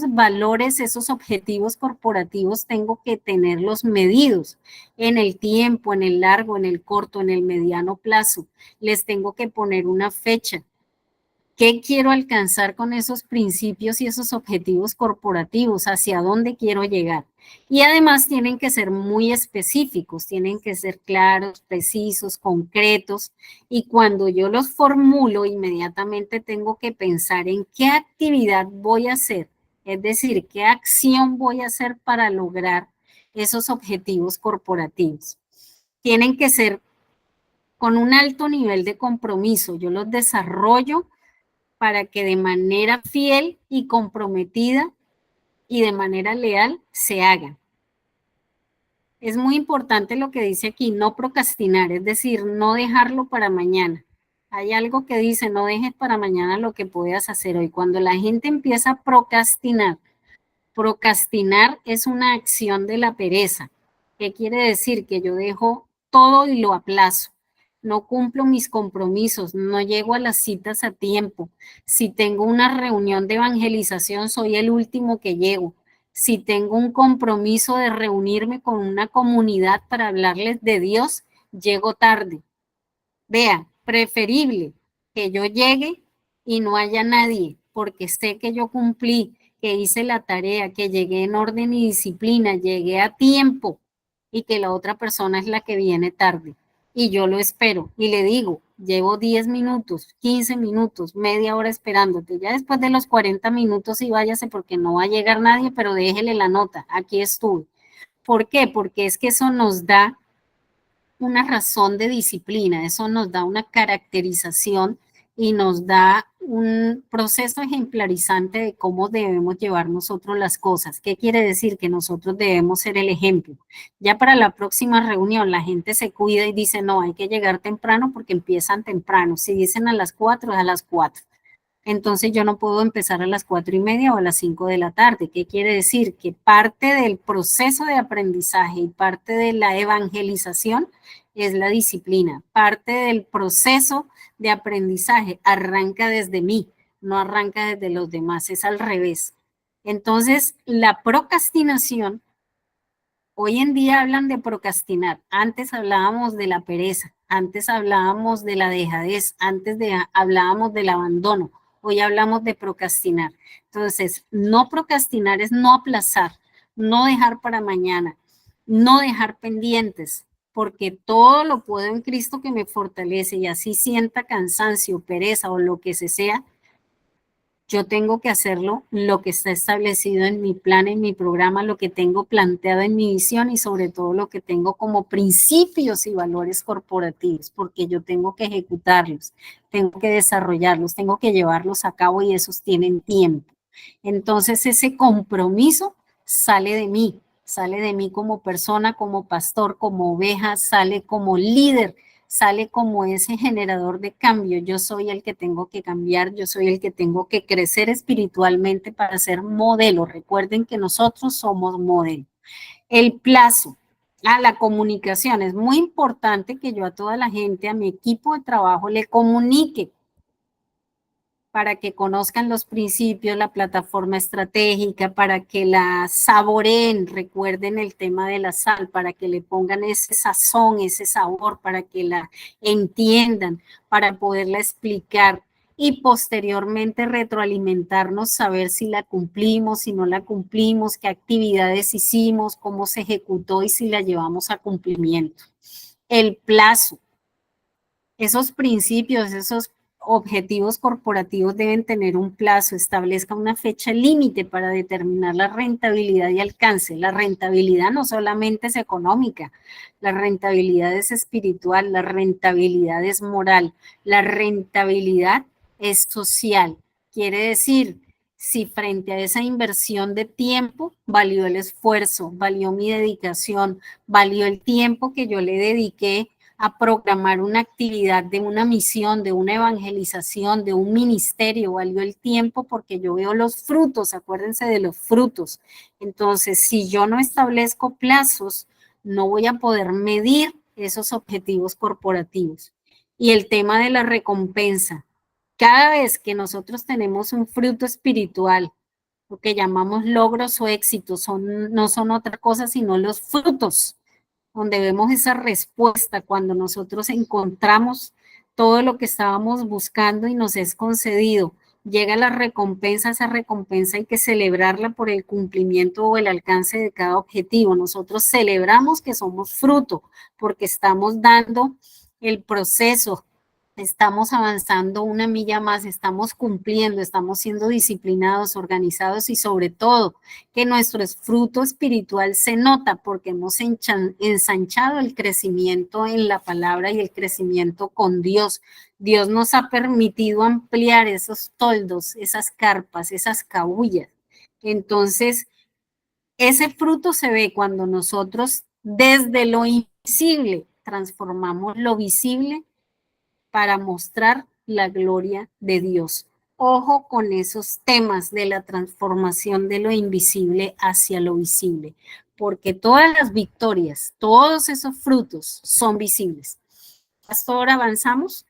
valores, esos objetivos corporativos tengo que tenerlos medidos en el tiempo, en el largo, en el corto, en el mediano plazo. Les tengo que poner una fecha. ¿Qué quiero alcanzar con esos principios y esos objetivos corporativos? ¿Hacia dónde quiero llegar? Y además tienen que ser muy específicos, tienen que ser claros, precisos, concretos. Y cuando yo los formulo, inmediatamente tengo que pensar en qué actividad voy a hacer, es decir, qué acción voy a hacer para lograr esos objetivos corporativos. Tienen que ser con un alto nivel de compromiso. Yo los desarrollo para que de manera fiel y comprometida y de manera leal se hagan. Es muy importante lo que dice aquí, no procrastinar, es decir, no dejarlo para mañana. Hay algo que dice, no dejes para mañana lo que puedas hacer hoy. Cuando la gente empieza a procrastinar es una acción de la pereza. ¿Qué quiere decir? Que yo dejo todo y lo aplazo. No cumplo mis compromisos, no llego a las citas a tiempo. Si tengo una reunión de evangelización, soy el último que llego. Si tengo un compromiso de reunirme con una comunidad para hablarles de Dios, llego tarde. Vea, preferible que yo llegue y no haya nadie, porque sé que yo cumplí, que hice la tarea, que llegué en orden y disciplina, llegué a tiempo y que la otra persona es la que viene tarde. Y yo lo espero y le digo, llevo 10 minutos, 15 minutos, media hora esperándote. Ya después de los 40 minutos y váyase porque no va a llegar nadie, pero déjele la nota, aquí estuve. ¿Por qué? Porque es que eso nos da una razón de disciplina, eso nos da una caracterización y nos da un proceso ejemplarizante de cómo debemos llevar nosotros las cosas. ¿Qué quiere decir? Que nosotros debemos ser el ejemplo. Ya para la próxima reunión la gente se cuida y dice, no, hay que llegar temprano porque empiezan temprano. Si dicen a las 4, es a las 4. Entonces yo no puedo empezar a las 4:30 o a las 5 de la tarde. ¿Qué quiere decir? Que parte del proceso de aprendizaje y parte de la evangelización es la disciplina. Parte del proceso de aprendizaje arranca desde mí, no arranca desde los demás, es al revés. Entonces, la procrastinación, hoy en día hablan de procrastinar, antes hablábamos de la pereza, antes hablábamos de la dejadez, hablábamos del abandono, hoy hablamos de procrastinar. Entonces, no procrastinar es no aplazar, no dejar para mañana, no dejar pendientes, porque todo lo puedo en Cristo que me fortalece y así sienta cansancio, pereza o lo que sea, yo tengo que hacerlo lo que está establecido en mi plan, en mi programa, lo que tengo planteado en mi visión y sobre todo lo que tengo como principios y valores corporativos, porque yo tengo que ejecutarlos, tengo que desarrollarlos, tengo que llevarlos a cabo y esos tienen tiempo. Entonces ese compromiso sale de mí como persona, como pastor, como oveja, sale como líder, sale como ese generador de cambio. Yo soy el que tengo que cambiar, yo soy el que tengo que crecer espiritualmente para ser modelo. Recuerden que nosotros somos modelo. El plazo, la comunicación. Es muy importante que yo a toda la gente, a mi equipo de trabajo, le comunique para que conozcan los principios, la plataforma estratégica, para que la saboreen, recuerden el tema de la sal, para que le pongan ese sazón, ese sabor, para que la entiendan, para poderla explicar y posteriormente retroalimentarnos, saber si la cumplimos, si no la cumplimos, qué actividades hicimos, cómo se ejecutó y si la llevamos a cumplimiento. El plazo. Esos principios, esos objetivos corporativos deben tener un plazo, establezca una fecha límite para determinar la rentabilidad y alcance. La rentabilidad no solamente es económica, la rentabilidad es espiritual, la rentabilidad es moral, la rentabilidad es social. Quiere decir, si frente a esa inversión de tiempo valió el esfuerzo, valió mi dedicación, valió el tiempo que yo le dediqué a programar una actividad de una misión, de una evangelización, de un ministerio, valió el tiempo porque yo veo los frutos, acuérdense de los frutos. Entonces, si yo no establezco plazos, no voy a poder medir esos objetivos corporativos. Y el tema de la recompensa. Cada vez que nosotros tenemos un fruto espiritual, lo que llamamos logros o éxitos, no son otra cosa sino los frutos donde vemos esa respuesta cuando nosotros encontramos todo lo que estábamos buscando y nos es concedido. Llega la recompensa, esa recompensa hay que celebrarla por el cumplimiento o el alcance de cada objetivo. Nosotros celebramos que somos fruto porque estamos dando el proceso, estamos avanzando una milla más, estamos cumpliendo, estamos siendo disciplinados, organizados y sobre todo que nuestro fruto espiritual se nota porque hemos ensanchado el crecimiento en la palabra y el crecimiento con Dios. Dios nos ha permitido ampliar esos toldos, esas carpas, esas cabullas. Entonces, Ese fruto se ve cuando nosotros desde lo invisible transformamos lo visible para mostrar la gloria de Dios. Ojo con esos temas de la transformación de lo invisible hacia lo visible, porque todas las victorias, todos esos frutos son visibles. ¿Hasta ahora avanzamos?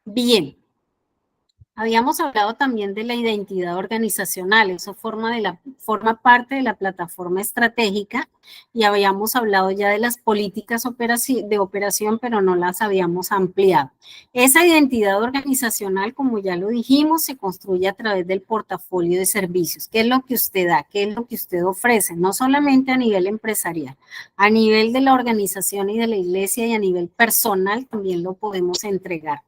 Bien. Habíamos hablado también de la identidad organizacional, eso forma parte de la plataforma estratégica, y habíamos hablado ya de las políticas de operación, pero no las habíamos ampliado. Esa identidad organizacional, como ya lo dijimos, se construye a través del portafolio de servicios. ¿Qué es lo que usted da? ¿Qué es lo que usted ofrece? No solamente a nivel empresarial, a nivel de la organización y de la iglesia, y a nivel personal también lo podemos entregar.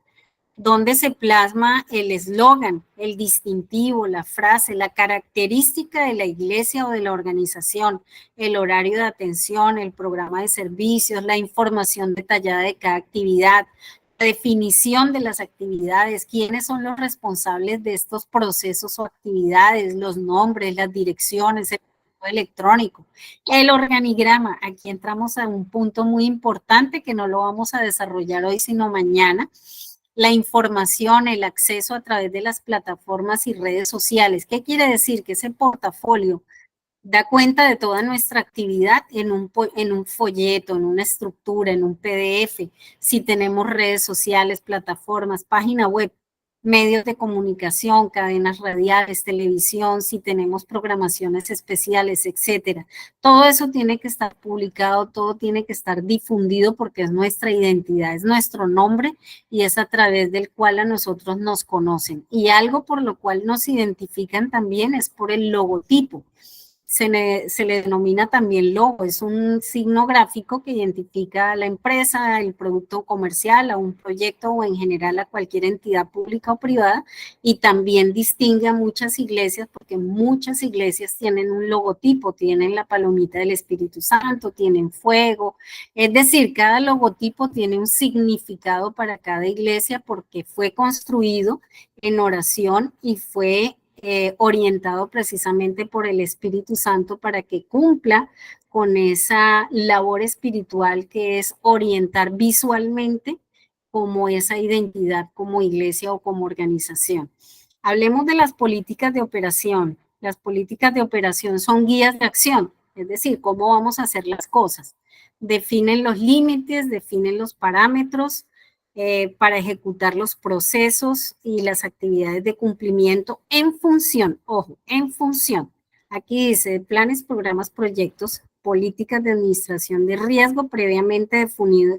Donde se plasma el eslogan, el distintivo, la frase, la característica de la iglesia o de la organización, el horario de atención, el programa de servicios, la información detallada de cada actividad, la definición de las actividades, quiénes son los responsables de estos procesos o actividades, los nombres, las direcciones, el correo electrónico, el organigrama. Aquí entramos a un punto muy importante que no lo vamos a desarrollar hoy, sino mañana. La información, el acceso a través de las plataformas y redes sociales. ¿Qué quiere decir? Que ese portafolio da cuenta de toda nuestra actividad en un folleto, en una estructura, en un PDF, si tenemos redes sociales, plataformas, página web, medios de comunicación, cadenas radiales, televisión, si tenemos programaciones especiales, etcétera. Todo eso tiene que estar publicado, todo tiene que estar difundido porque es nuestra identidad, es nuestro nombre y es a través del cual a nosotros nos conocen. Y algo por lo cual nos identifican también es por el logotipo. Se le denomina también logo, es un signo gráfico que identifica a la empresa, el producto comercial, a un proyecto o en general a cualquier entidad pública o privada, y también distingue a muchas iglesias porque muchas iglesias tienen un logotipo, tienen la palomita del Espíritu Santo, tienen fuego, es decir, cada logotipo tiene un significado para cada iglesia porque fue construido en oración y fue orientado precisamente por el Espíritu Santo para que cumpla con esa labor espiritual que es orientar visualmente como esa identidad como iglesia o como organización. Hablemos de las políticas de operación. Las políticas de operación son guías de acción, es decir, cómo vamos a hacer las cosas. Definen los límites, definen los parámetros, para ejecutar los procesos y las actividades de cumplimiento en función, ojo, en función. Aquí dice planes, programas, proyectos, políticas de administración de riesgo previamente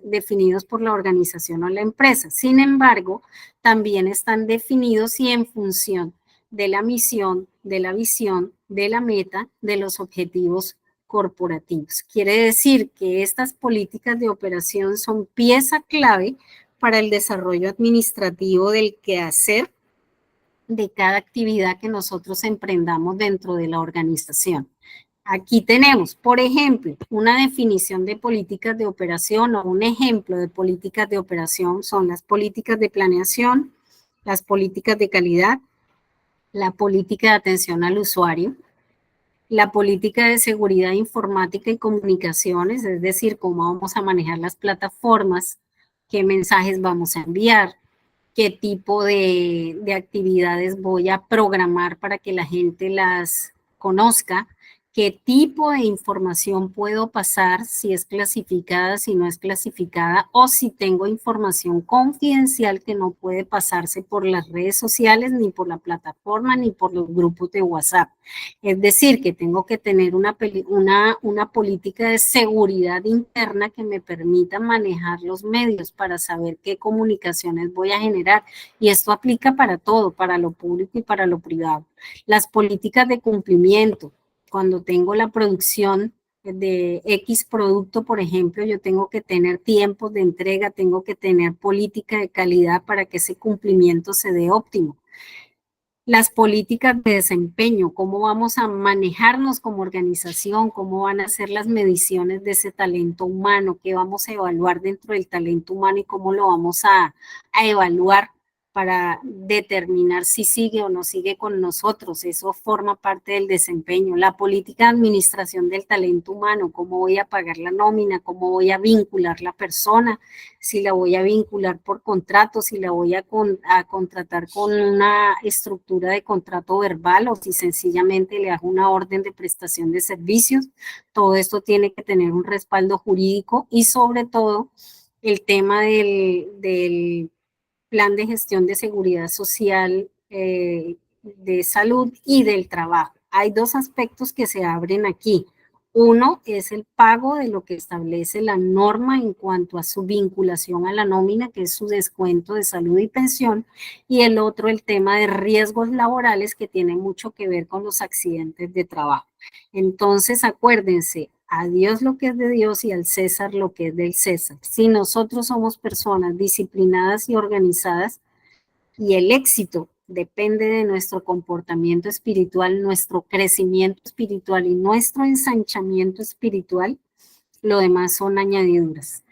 definidos por la organización o la empresa. Sin embargo, también están definidos y en función de la misión, de la visión, de la meta, de los objetivos corporativos. Quiere decir que estas políticas de operación son pieza clave para el desarrollo administrativo del quehacer de cada actividad que nosotros emprendamos dentro de la organización. Aquí tenemos, por ejemplo, una definición de políticas de operación o un ejemplo de políticas de operación son las políticas de planeación, las políticas de calidad, la política de atención al usuario, la política de seguridad informática y comunicaciones, es decir, cómo vamos a manejar las plataformas, qué mensajes vamos a enviar, qué tipo de actividades voy a programar para que la gente las conozca, qué tipo de información puedo pasar, si es clasificada, si no es clasificada, o si tengo información confidencial que no puede pasarse por las redes sociales, ni por la plataforma, ni por los grupos de WhatsApp. Es decir, que tengo que tener una política de seguridad interna que me permita manejar los medios para saber qué comunicaciones voy a generar. Y esto aplica para todo, para lo público y para lo privado. Las políticas de cumplimiento. Cuando tengo la producción de X producto, por ejemplo, yo tengo que tener tiempos de entrega, tengo que tener política de calidad para que ese cumplimiento se dé óptimo. Las políticas de desempeño, cómo vamos a manejarnos como organización, cómo van a ser las mediciones de ese talento humano, qué vamos a evaluar dentro del talento humano y cómo lo vamos a evaluar para determinar si sigue o no sigue con nosotros. Eso forma parte del desempeño. La política de administración del talento humano, cómo voy a pagar la nómina, cómo voy a vincular la persona, si la voy a vincular por contrato, si la voy a contratar con una estructura de contrato verbal o si sencillamente le hago una orden de prestación de servicios. Todo esto tiene que tener un respaldo jurídico y sobre todo el tema del plan de gestión de seguridad social, de salud y del trabajo. Hay dos aspectos que se abren aquí. Uno es el pago de lo que establece la norma en cuanto a su vinculación a la nómina, que es su descuento de salud y pensión, y el otro el tema de riesgos laborales que tiene mucho que ver con los accidentes de trabajo. Entonces, acuérdense, a Dios lo que es de Dios y al César lo que es del César. Si nosotros somos personas disciplinadas y organizadas y el éxito depende de nuestro comportamiento espiritual, nuestro crecimiento espiritual y nuestro ensanchamiento espiritual, lo demás son añadiduras.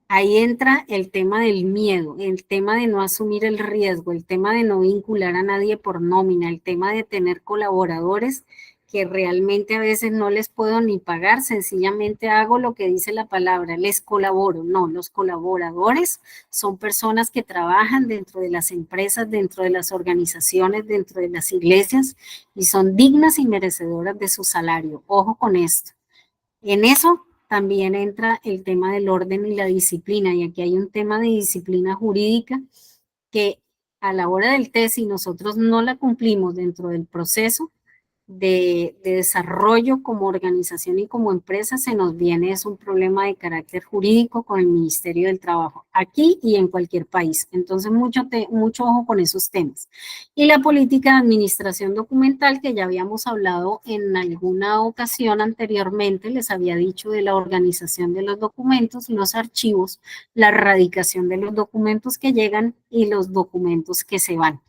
Ahí entra el tema del miedo, el tema de no asumir el riesgo, el tema de no vincular a nadie por nómina, el tema de tener colaboradores que realmente a veces no les puedo ni pagar, sencillamente hago lo que dice la palabra, les colaboro. No, los colaboradores son personas que trabajan dentro de las empresas, dentro de las organizaciones, dentro de las iglesias y son dignas y merecedoras de su salario. Ojo con esto. En eso también entra el tema del orden y la disciplina, y aquí hay un tema de disciplina jurídica que a la hora del test, si nosotros no la cumplimos dentro del proceso de desarrollo como organización y como empresa, se nos viene, es un problema de carácter jurídico con el Ministerio del Trabajo, aquí y en cualquier país. Entonces, mucho ojo con esos temas. Y la política de administración documental, que ya habíamos hablado en alguna ocasión anteriormente, les había dicho de la organización de los documentos, los archivos, la erradicación de los documentos que llegan y los documentos que se van.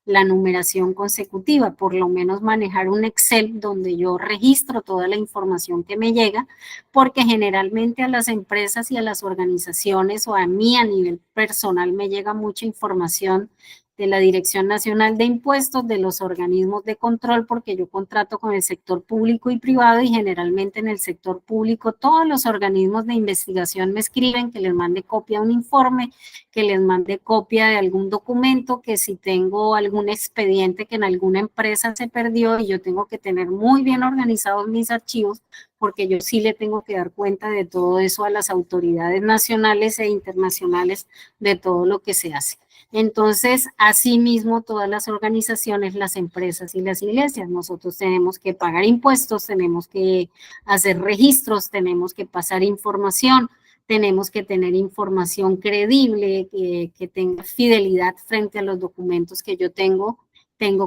La numeración consecutiva, por lo menos manejar un Excel donde yo registro toda la información que me llega, porque generalmente a las empresas y a las organizaciones o a mí a nivel personal me llega mucha información de la Dirección Nacional de Impuestos, de los organismos de control, porque yo contrato con el sector público y privado y generalmente en el sector público todos los organismos de investigación me escriben que les mande copia de un informe, que les mande copia de algún documento, que si tengo algún expediente que en alguna empresa se perdió y yo tengo que tener muy bien organizados mis archivos, porque yo sí le tengo que dar cuenta de todo eso a las autoridades nacionales e internacionales de todo lo que se hace. Entonces, asimismo, todas las organizaciones, las empresas y las iglesias, nosotros tenemos que pagar impuestos, tenemos que hacer registros, tenemos que pasar información, tenemos que tener información creíble, que tenga fidelidad frente a los documentos que yo tengo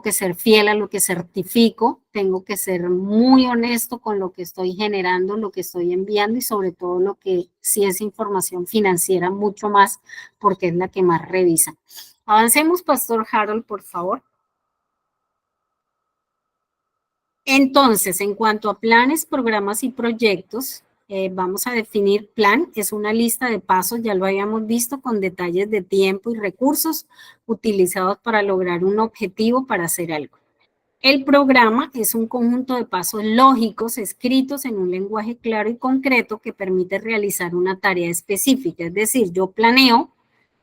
que ser fiel a lo que certifico, tengo que ser muy honesto con lo que estoy generando, lo que estoy enviando y sobre todo lo que si es información financiera mucho más porque es la que más revisa. Avancemos, Pastor Harold, por favor. Entonces, en cuanto a planes, programas y proyectos, vamos a definir plan, es una lista de pasos, ya lo habíamos visto, con detalles de tiempo y recursos utilizados para lograr un objetivo, para hacer algo. El programa es un conjunto de pasos lógicos escritos en un lenguaje claro y concreto que permite realizar una tarea específica, es decir, yo planeo,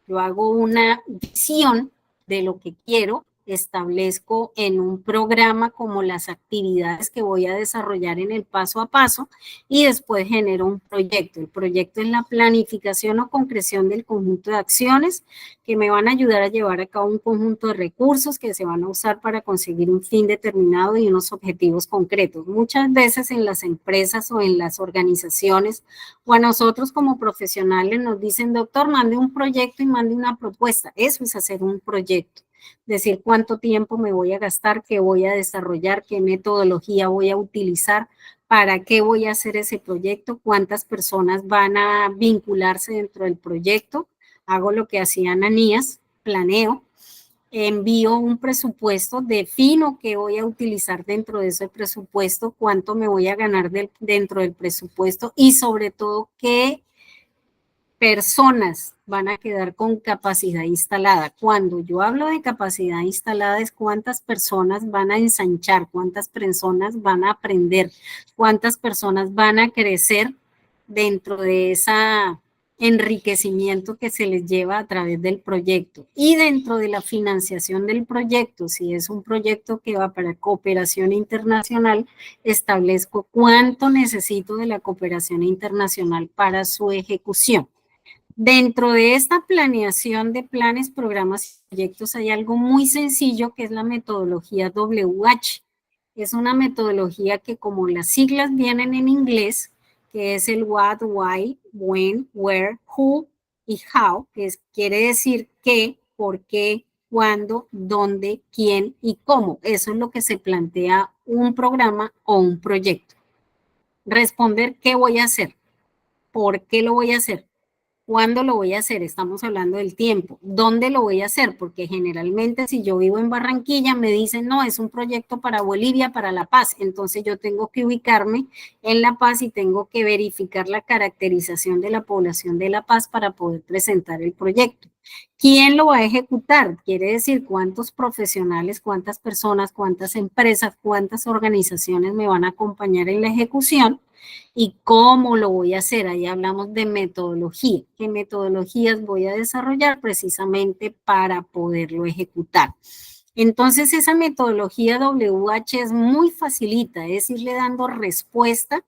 yo hago una visión de lo que quiero, establezco en un programa como las actividades que voy a desarrollar en el paso a paso y después genero un proyecto. El proyecto es la planificación o concreción del conjunto de acciones que me van a ayudar a llevar a cabo un conjunto de recursos que se van a usar para conseguir un fin determinado y unos objetivos concretos. Muchas veces en las empresas o en las organizaciones o a nosotros como profesionales nos dicen, doctor, mande un proyecto y mande una propuesta. Eso es hacer un proyecto. Decir cuánto tiempo me voy a gastar, qué voy a desarrollar, qué metodología voy a utilizar, para qué voy a hacer ese proyecto, cuántas personas van a vincularse dentro del proyecto. Hago lo que hacía Ananías, planeo, envío un presupuesto, defino qué voy a utilizar dentro de ese presupuesto, cuánto me voy a ganar dentro del presupuesto y sobre todo qué personas van a quedar con capacidad instalada. Cuando yo hablo de capacidad instalada es cuántas personas van a ensanchar, cuántas personas van a aprender, cuántas personas van a crecer dentro de ese enriquecimiento que se les lleva a través del proyecto. Y dentro de la financiación del proyecto, si es un proyecto que va para cooperación internacional, establezco cuánto necesito de la cooperación internacional para su ejecución. Dentro de esta planeación de planes, programas y proyectos hay algo muy sencillo que es la metodología WH. Es una metodología que, como las siglas vienen en inglés, que es el what, why, when, where, who y how, quiere decir qué, por qué, cuándo, dónde, quién y cómo. Eso es lo que se plantea un programa o un proyecto. Responder qué voy a hacer, por qué lo voy a hacer, ¿cuándo lo voy a hacer? Estamos hablando del tiempo. ¿Dónde lo voy a hacer? Porque generalmente si yo vivo en Barranquilla me dicen, no, es un proyecto para Bolivia, para La Paz. Entonces yo tengo que ubicarme en La Paz y tengo que verificar la caracterización de la población de La Paz para poder presentar el proyecto. ¿Quién lo va a ejecutar? Quiere decir cuántos profesionales, cuántas personas, cuántas empresas, cuántas organizaciones me van a acompañar en la ejecución. ¿Y cómo lo voy a hacer? Ahí hablamos de metodología. ¿Qué metodologías voy a desarrollar precisamente para poderlo ejecutar? Entonces, esa metodología WH es muy facilita, es irle dando respuesta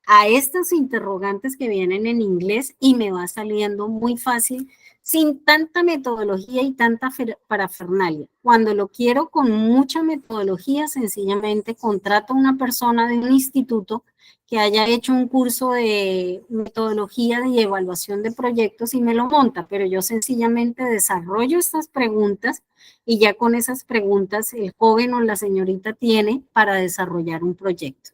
a estas interrogantes que vienen en inglés y me va saliendo muy fácil, sin tanta metodología y tanta parafernalia. Cuando lo quiero con mucha metodología, sencillamente contrato a una persona de un instituto que haya hecho un curso de metodología y evaluación de proyectos y me lo monta, pero yo sencillamente desarrollo estas preguntas y ya con esas preguntas el joven o la señorita tiene para desarrollar un proyecto.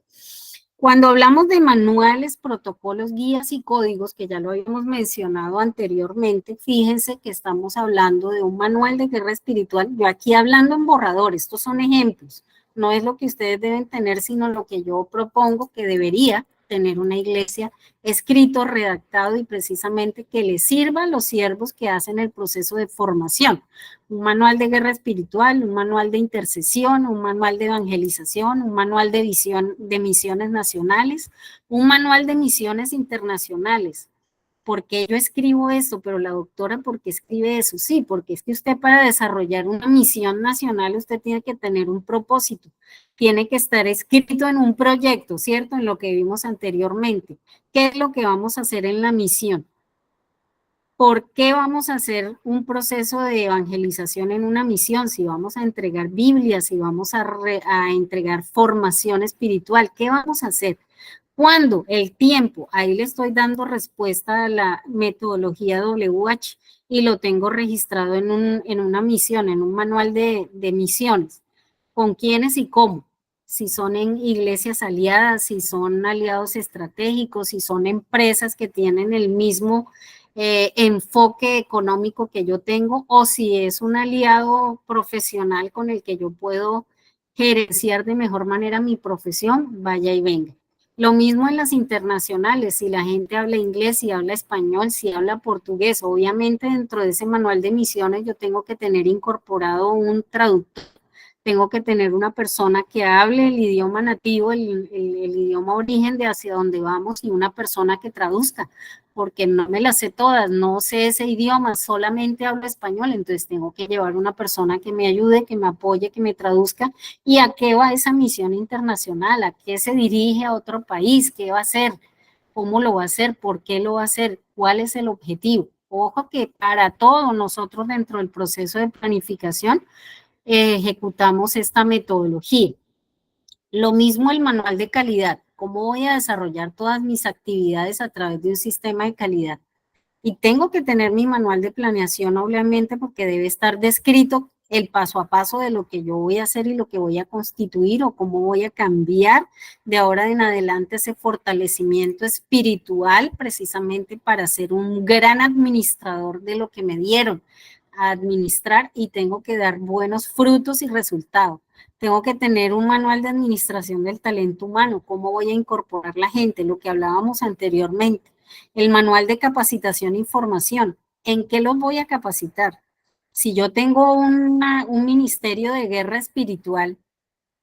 Cuando hablamos de manuales, protocolos, guías y códigos, que ya lo habíamos mencionado anteriormente, fíjense que estamos hablando de un manual de guerra espiritual. Yo aquí hablando en borrador, estos son ejemplos. No es lo que ustedes deben tener, sino lo que yo propongo que debería tener una iglesia escrito, redactado y precisamente que le sirva a los siervos que hacen el proceso de formación. Un manual de guerra espiritual, un manual de intercesión, un manual de evangelización, un manual de misiones nacionales, un manual de misiones internacionales. ¿Por qué yo escribo esto? Pero la doctora, ¿por qué escribe eso? Sí, porque es que usted para desarrollar una misión nacional, usted tiene que tener un propósito, tiene que estar escrito en un proyecto, ¿cierto? En lo que vimos anteriormente. ¿Qué es lo que vamos a hacer en la misión? ¿Por qué vamos a hacer un proceso de evangelización en una misión? Si vamos a entregar Biblias, si vamos a entregar formación espiritual, ¿qué vamos a hacer? ¿Cuándo? El tiempo. Ahí le estoy dando respuesta a la metodología WH y lo tengo registrado en una misión, en un manual de misiones. ¿Con quiénes y cómo? Si son en iglesias aliadas, si son aliados estratégicos, si son empresas que tienen el mismo enfoque económico que yo tengo, o si es un aliado profesional con el que yo puedo gerenciar de mejor manera mi profesión, vaya y venga. Lo mismo en las internacionales, si la gente habla inglés, si habla español, si habla portugués, obviamente dentro de ese manual de misiones yo tengo que tener incorporado un traductor, tengo que tener una persona que hable el idioma nativo, el idioma origen de hacia donde vamos y una persona que traduzca, porque no me las sé todas, no sé ese idioma, solamente hablo español, entonces tengo que llevar una persona que me ayude, que me apoye, que me traduzca. ¿Y a qué va esa misión internacional? ¿A qué se dirige a otro país? ¿Qué va a hacer? ¿Cómo lo va a hacer? ¿Por qué lo va a hacer? ¿Cuál es el objetivo? Ojo que para todos nosotros dentro del proceso de planificación ejecutamos esta metodología. Lo mismo el manual de calidad. ¿Cómo voy a desarrollar todas mis actividades a través de un sistema de calidad? Y tengo que tener mi manual de planeación, obviamente, porque debe estar descrito el paso a paso de lo que yo voy a hacer y lo que voy a constituir o cómo voy a cambiar de ahora en adelante ese fortalecimiento espiritual precisamente para ser un gran administrador de lo que me dieron a administrar y tengo que dar buenos frutos y resultados. Tengo que tener un manual de administración del talento humano, cómo voy a incorporar la gente, lo que hablábamos anteriormente. El manual de capacitación e información. ¿En qué los voy a capacitar? Si yo tengo un ministerio de guerra espiritual,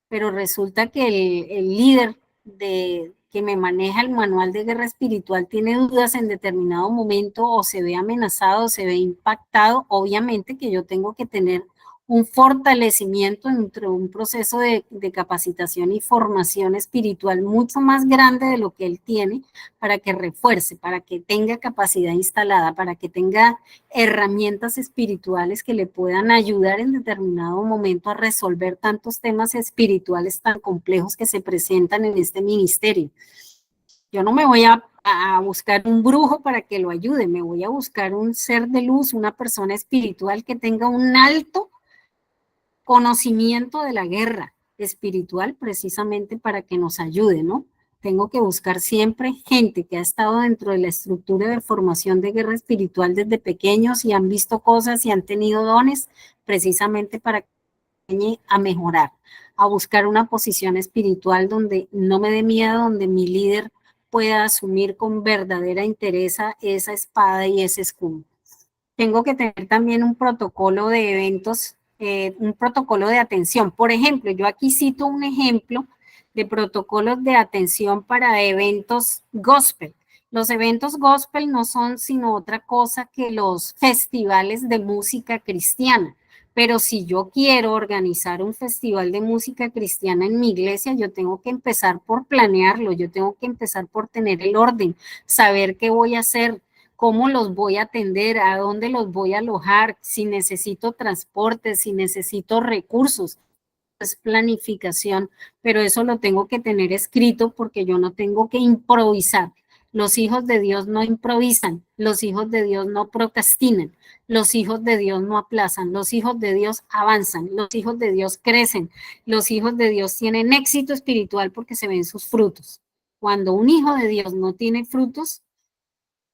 pero resulta que el líder que me maneja el manual de guerra espiritual tiene dudas en determinado momento o se ve amenazado o se ve impactado, obviamente que yo tengo que tener un fortalecimiento entre un proceso de capacitación y formación espiritual mucho más grande de lo que él tiene para que refuerce, para que tenga capacidad instalada, para que tenga herramientas espirituales que le puedan ayudar en determinado momento a resolver tantos temas espirituales tan complejos que se presentan en este ministerio. Yo no me voy a buscar un brujo para que lo ayude, me voy a buscar un ser de luz, una persona espiritual que tenga un alto conocimiento de la guerra espiritual precisamente para que nos ayude, ¿no? Tengo que buscar siempre gente que ha estado dentro de la estructura de formación de guerra espiritual desde pequeños y han visto cosas y han tenido dones precisamente para que me enseñe a mejorar, a buscar una posición espiritual donde no me dé miedo, donde mi líder pueda asumir con verdadera entereza esa espada y ese escudo. Tengo que tener también un protocolo de eventos, un protocolo de atención. Por ejemplo, yo aquí cito un ejemplo de protocolos de atención para eventos gospel. Los eventos gospel no son sino otra cosa que los festivales de música cristiana. Pero si yo quiero organizar un festival de música cristiana en mi iglesia, yo tengo que empezar por planearlo, yo tengo que empezar por tener el orden, saber qué voy a hacer, cómo los voy a atender, a dónde los voy a alojar, si necesito transporte, si necesito recursos. Es planificación, pero eso lo tengo que tener escrito porque yo no tengo que improvisar. Los hijos de Dios no improvisan, los hijos de Dios no procrastinan, los hijos de Dios no aplazan, los hijos de Dios avanzan, los hijos de Dios crecen, los hijos de Dios tienen éxito espiritual porque se ven sus frutos. Cuando un hijo de Dios no tiene frutos,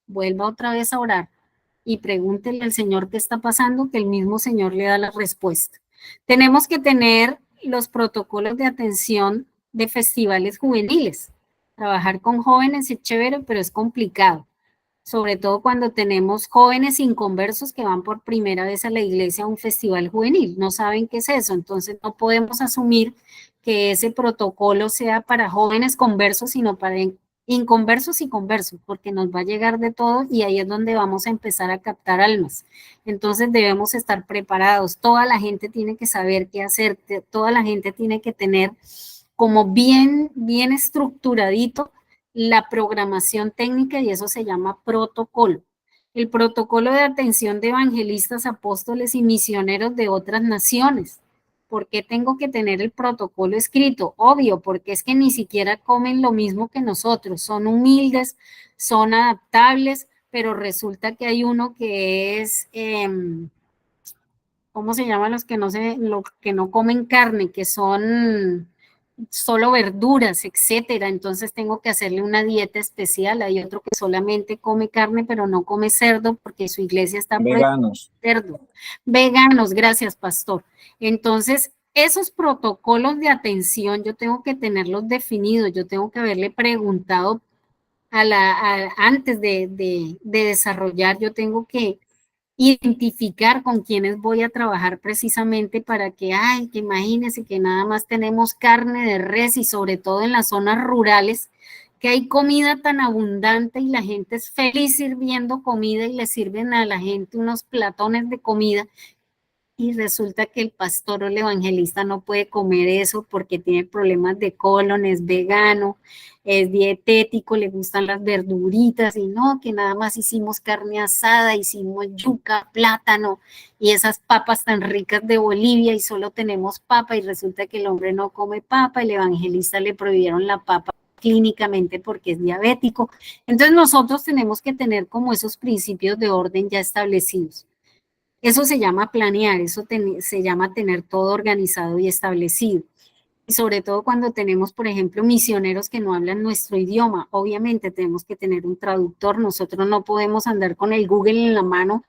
vuelva otra vez a orar y pregúntele al Señor qué está pasando, que el mismo Señor le da la respuesta. Tenemos que tener los protocolos de atención de festivales juveniles. Trabajar con jóvenes es chévere, pero es complicado, sobre todo cuando tenemos jóvenes inconversos que van por primera vez a la iglesia a un festival juvenil, no saben qué es eso, entonces no podemos asumir que ese protocolo sea para jóvenes conversos, sino para inconversos y conversos, porque nos va a llegar de todo y ahí es donde vamos a empezar a captar almas. Entonces debemos estar preparados, toda la gente tiene que saber qué hacer, toda la gente tiene que tener como bien estructuradito la programación técnica y eso se llama protocolo. El protocolo de atención de evangelistas, apóstoles y misioneros de otras naciones. ¿Por qué tengo que tener el protocolo escrito? Obvio, porque es que ni siquiera comen lo mismo que nosotros, son humildes, son adaptables, pero resulta que hay uno que es, ¿cómo se llaman los que no comen carne, que son solo verduras, etcétera? Entonces tengo que hacerle una dieta especial. Hay otro que solamente come carne, pero no come cerdo porque su iglesia está veganos. Cerdo. Veganos, gracias, pastor. Entonces, esos protocolos de atención yo tengo que tenerlos definidos, yo tengo que haberle preguntado antes de desarrollar, yo tengo que identificar con quienes voy a trabajar precisamente para que imagínense que nada más tenemos carne de res y sobre todo en las zonas rurales, que hay comida tan abundante y la gente es feliz sirviendo comida y le sirven a la gente unos platones de comida y resulta que el pastor o el evangelista no puede comer eso porque tiene problemas de colon, es vegano, es dietético, le gustan las verduritas y no, que nada más hicimos carne asada, hicimos yuca, plátano y esas papas tan ricas de Bolivia y solo tenemos papa y resulta que el hombre no come papa, el evangelista le prohibieron la papa clínicamente porque es diabético. Entonces nosotros tenemos que tener como esos principios de orden ya establecidos. Eso se llama planear, se llama tener todo organizado y establecido. Y sobre todo cuando tenemos, por ejemplo, misioneros que no hablan nuestro idioma, obviamente tenemos que tener un traductor, nosotros no podemos andar con el Google en la mano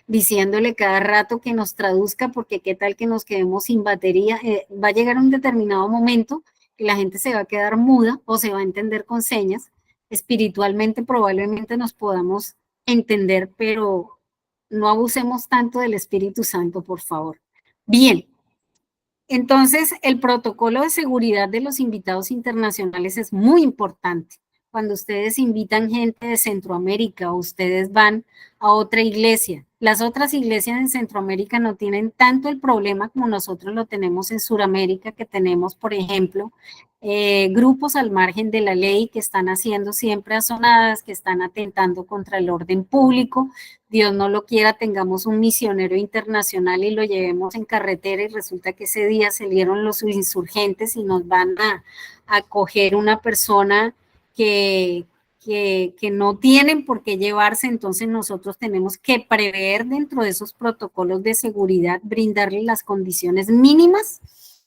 diciéndole cada rato que nos traduzca, porque qué tal que nos quedemos sin batería, va a llegar un determinado momento que la gente se va a quedar muda o se va a entender con señas, espiritualmente probablemente nos podamos entender, pero no abusemos tanto del Espíritu Santo, por favor. Bien, entonces el protocolo de seguridad de los invitados internacionales es muy importante. Cuando ustedes invitan gente de Centroamérica o ustedes van a otra iglesia, las otras iglesias en Centroamérica no tienen tanto el problema como nosotros lo tenemos en Sudamérica, que tenemos, por ejemplo, grupos al margen de la ley que están haciendo siempre azonadas, que están atentando contra el orden público. Dios no lo quiera, tengamos un misionero internacional y lo llevemos en carretera y resulta que ese día salieron los insurgentes y nos van a coger una persona que no tienen por qué llevarse. Entonces nosotros tenemos que prever dentro de esos protocolos de seguridad, brindarles las condiciones mínimas,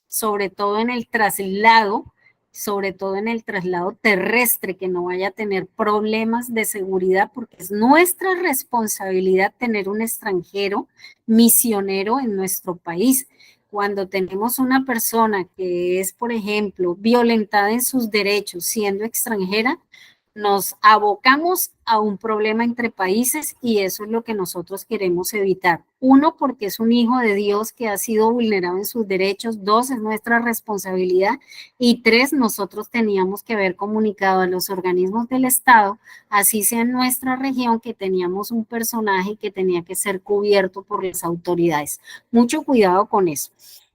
sobre todo en el traslado, sobre todo en el traslado terrestre, que no vaya a tener problemas de seguridad, porque es nuestra responsabilidad tener un extranjero misionero en nuestro país. Cuando tenemos una persona que es, por ejemplo, violentada en sus derechos siendo extranjera, nos abocamos a un problema entre países y eso es lo que nosotros queremos evitar. Uno, porque es un hijo de Dios que ha sido vulnerado en sus derechos. Dos, es nuestra responsabilidad. Y tres, nosotros teníamos que haber comunicado a los organismos del Estado, así sea en nuestra región, que teníamos un personaje que tenía que ser cubierto por las autoridades. Mucho cuidado con eso.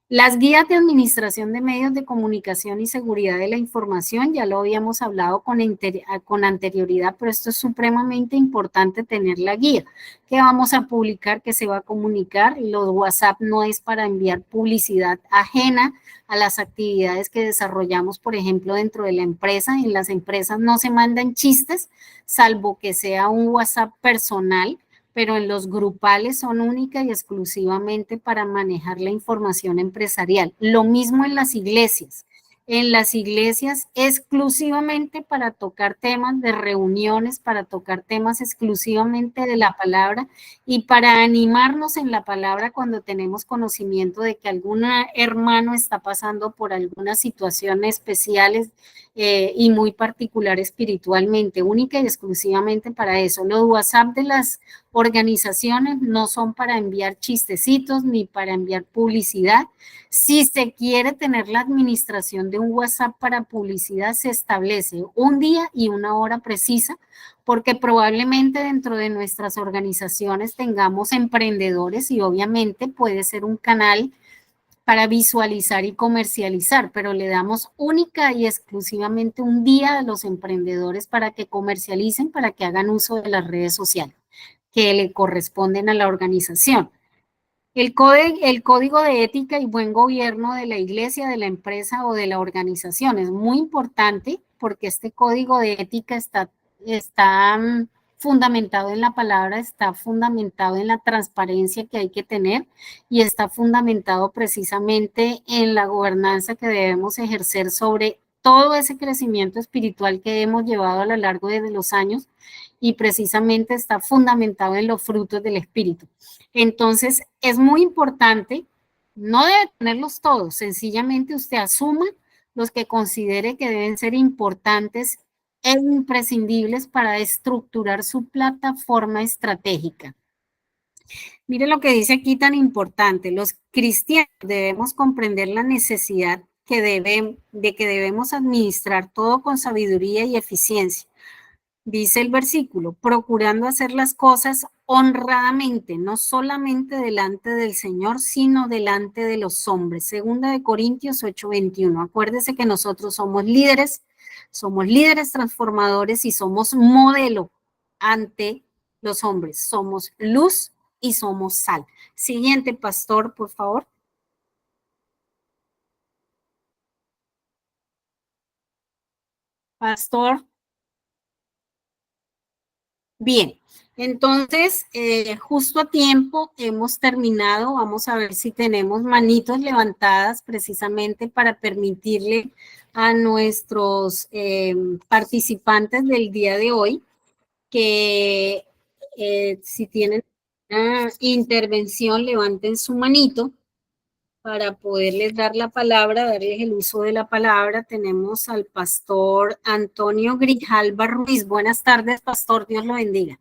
Las guías de administración de medios de comunicación y seguridad de la información, ya lo habíamos hablado con anterioridad, pero esto es supremamente importante tener la guía. ¿Qué vamos a publicar? ¿Qué se va a comunicar? Los WhatsApp no es para enviar publicidad ajena a las actividades que desarrollamos, por ejemplo, dentro de la empresa. En las empresas no se mandan chistes, salvo que sea un WhatsApp personal, pero en los grupales son única y exclusivamente para manejar la información empresarial. Lo mismo en las iglesias. En las iglesias exclusivamente para tocar temas de reuniones, para tocar temas exclusivamente de la palabra y para animarnos en la palabra cuando tenemos conocimiento de que algún hermano está pasando por algunas situaciones especiales y muy particular espiritualmente, única y exclusivamente para eso. Los WhatsApp de las organizaciones no son para enviar chistecitos ni para enviar publicidad. Si se quiere tener la administración de un WhatsApp para publicidad, se establece un día y una hora precisa, porque probablemente dentro de nuestras organizaciones tengamos emprendedores y obviamente puede ser un canal para visualizar y comercializar, pero le damos única y exclusivamente un día a los emprendedores para que comercialicen, para que hagan uso de las redes sociales que le corresponden a la organización. El código de ética y buen gobierno de la iglesia, de la empresa o de la organización es muy importante porque este código de ética está fundamentado en la palabra, está fundamentado en la transparencia que hay que tener y está fundamentado precisamente en la gobernanza que debemos ejercer sobre todo ese crecimiento espiritual que hemos llevado a lo largo de los años y precisamente está fundamentado en los frutos del Espíritu. Entonces, es muy importante, no debe tenerlos todos, sencillamente usted asuma los que considere que deben ser importantes e imprescindibles para estructurar su plataforma estratégica. Mire lo que dice aquí tan importante, los cristianos debemos comprender la necesidad de que debemos administrar todo con sabiduría y eficiencia. Dice el versículo, procurando hacer las cosas honradamente, no solamente delante del Señor, sino delante de los hombres. Segunda de Corintios 8:21. Acuérdese que nosotros somos líderes transformadores y somos modelo ante los hombres. Somos luz y somos sal. Siguiente, pastor, por favor. Pastor. Bien, entonces, justo a tiempo hemos terminado. Vamos a ver si tenemos manitos levantadas precisamente para permitirle a nuestros participantes del día de hoy que si tienen una intervención, levanten su manito para poderles dar la palabra, darles el uso de la palabra, tenemos al pastor Antonio Grijalva Ruiz. Buenas tardes, pastor, Dios lo bendiga.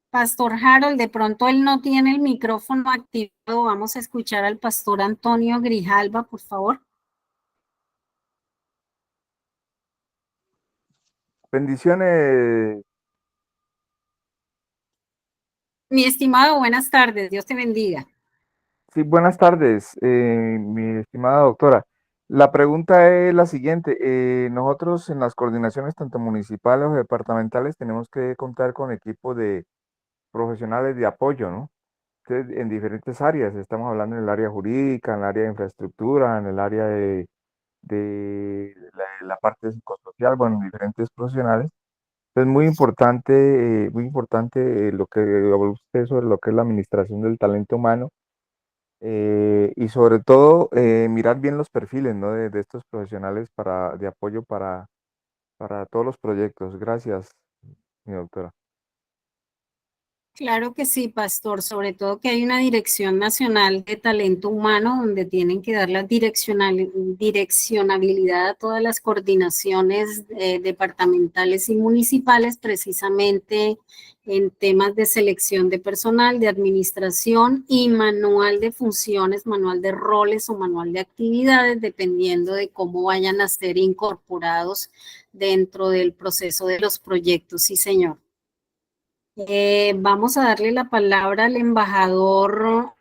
Pastor Harold, de pronto él no tiene el micrófono activado. Vamos a escuchar al pastor Antonio Grijalva, por favor. Bendiciones. Mi estimado, buenas tardes. Dios te bendiga. Sí, buenas tardes, mi estimada doctora. La pregunta es la siguiente. Nosotros en las coordinaciones tanto municipales o departamentales tenemos que contar con equipos de profesionales de apoyo, ¿no? Entonces, en diferentes áreas. Estamos hablando en el área jurídica, en el área de infraestructura, en el área de la parte psicosocial, bueno, diferentes profesionales. Es muy importante lo que habló usted sobre lo que es la administración del talento humano y sobre todo mirar bien los perfiles, ¿no? de estos profesionales de apoyo para todos los proyectos. Gracias, mi doctora. Claro que sí, pastor, sobre todo que hay una Dirección Nacional de Talento Humano donde tienen que dar la direccionabilidad a todas las coordinaciones departamentales y municipales, precisamente en temas de selección de personal, de administración y manual de funciones, manual de roles o manual de actividades, dependiendo de cómo vayan a ser incorporados dentro del proceso de los proyectos. Sí, señor. Vamos a darle la palabra al embajador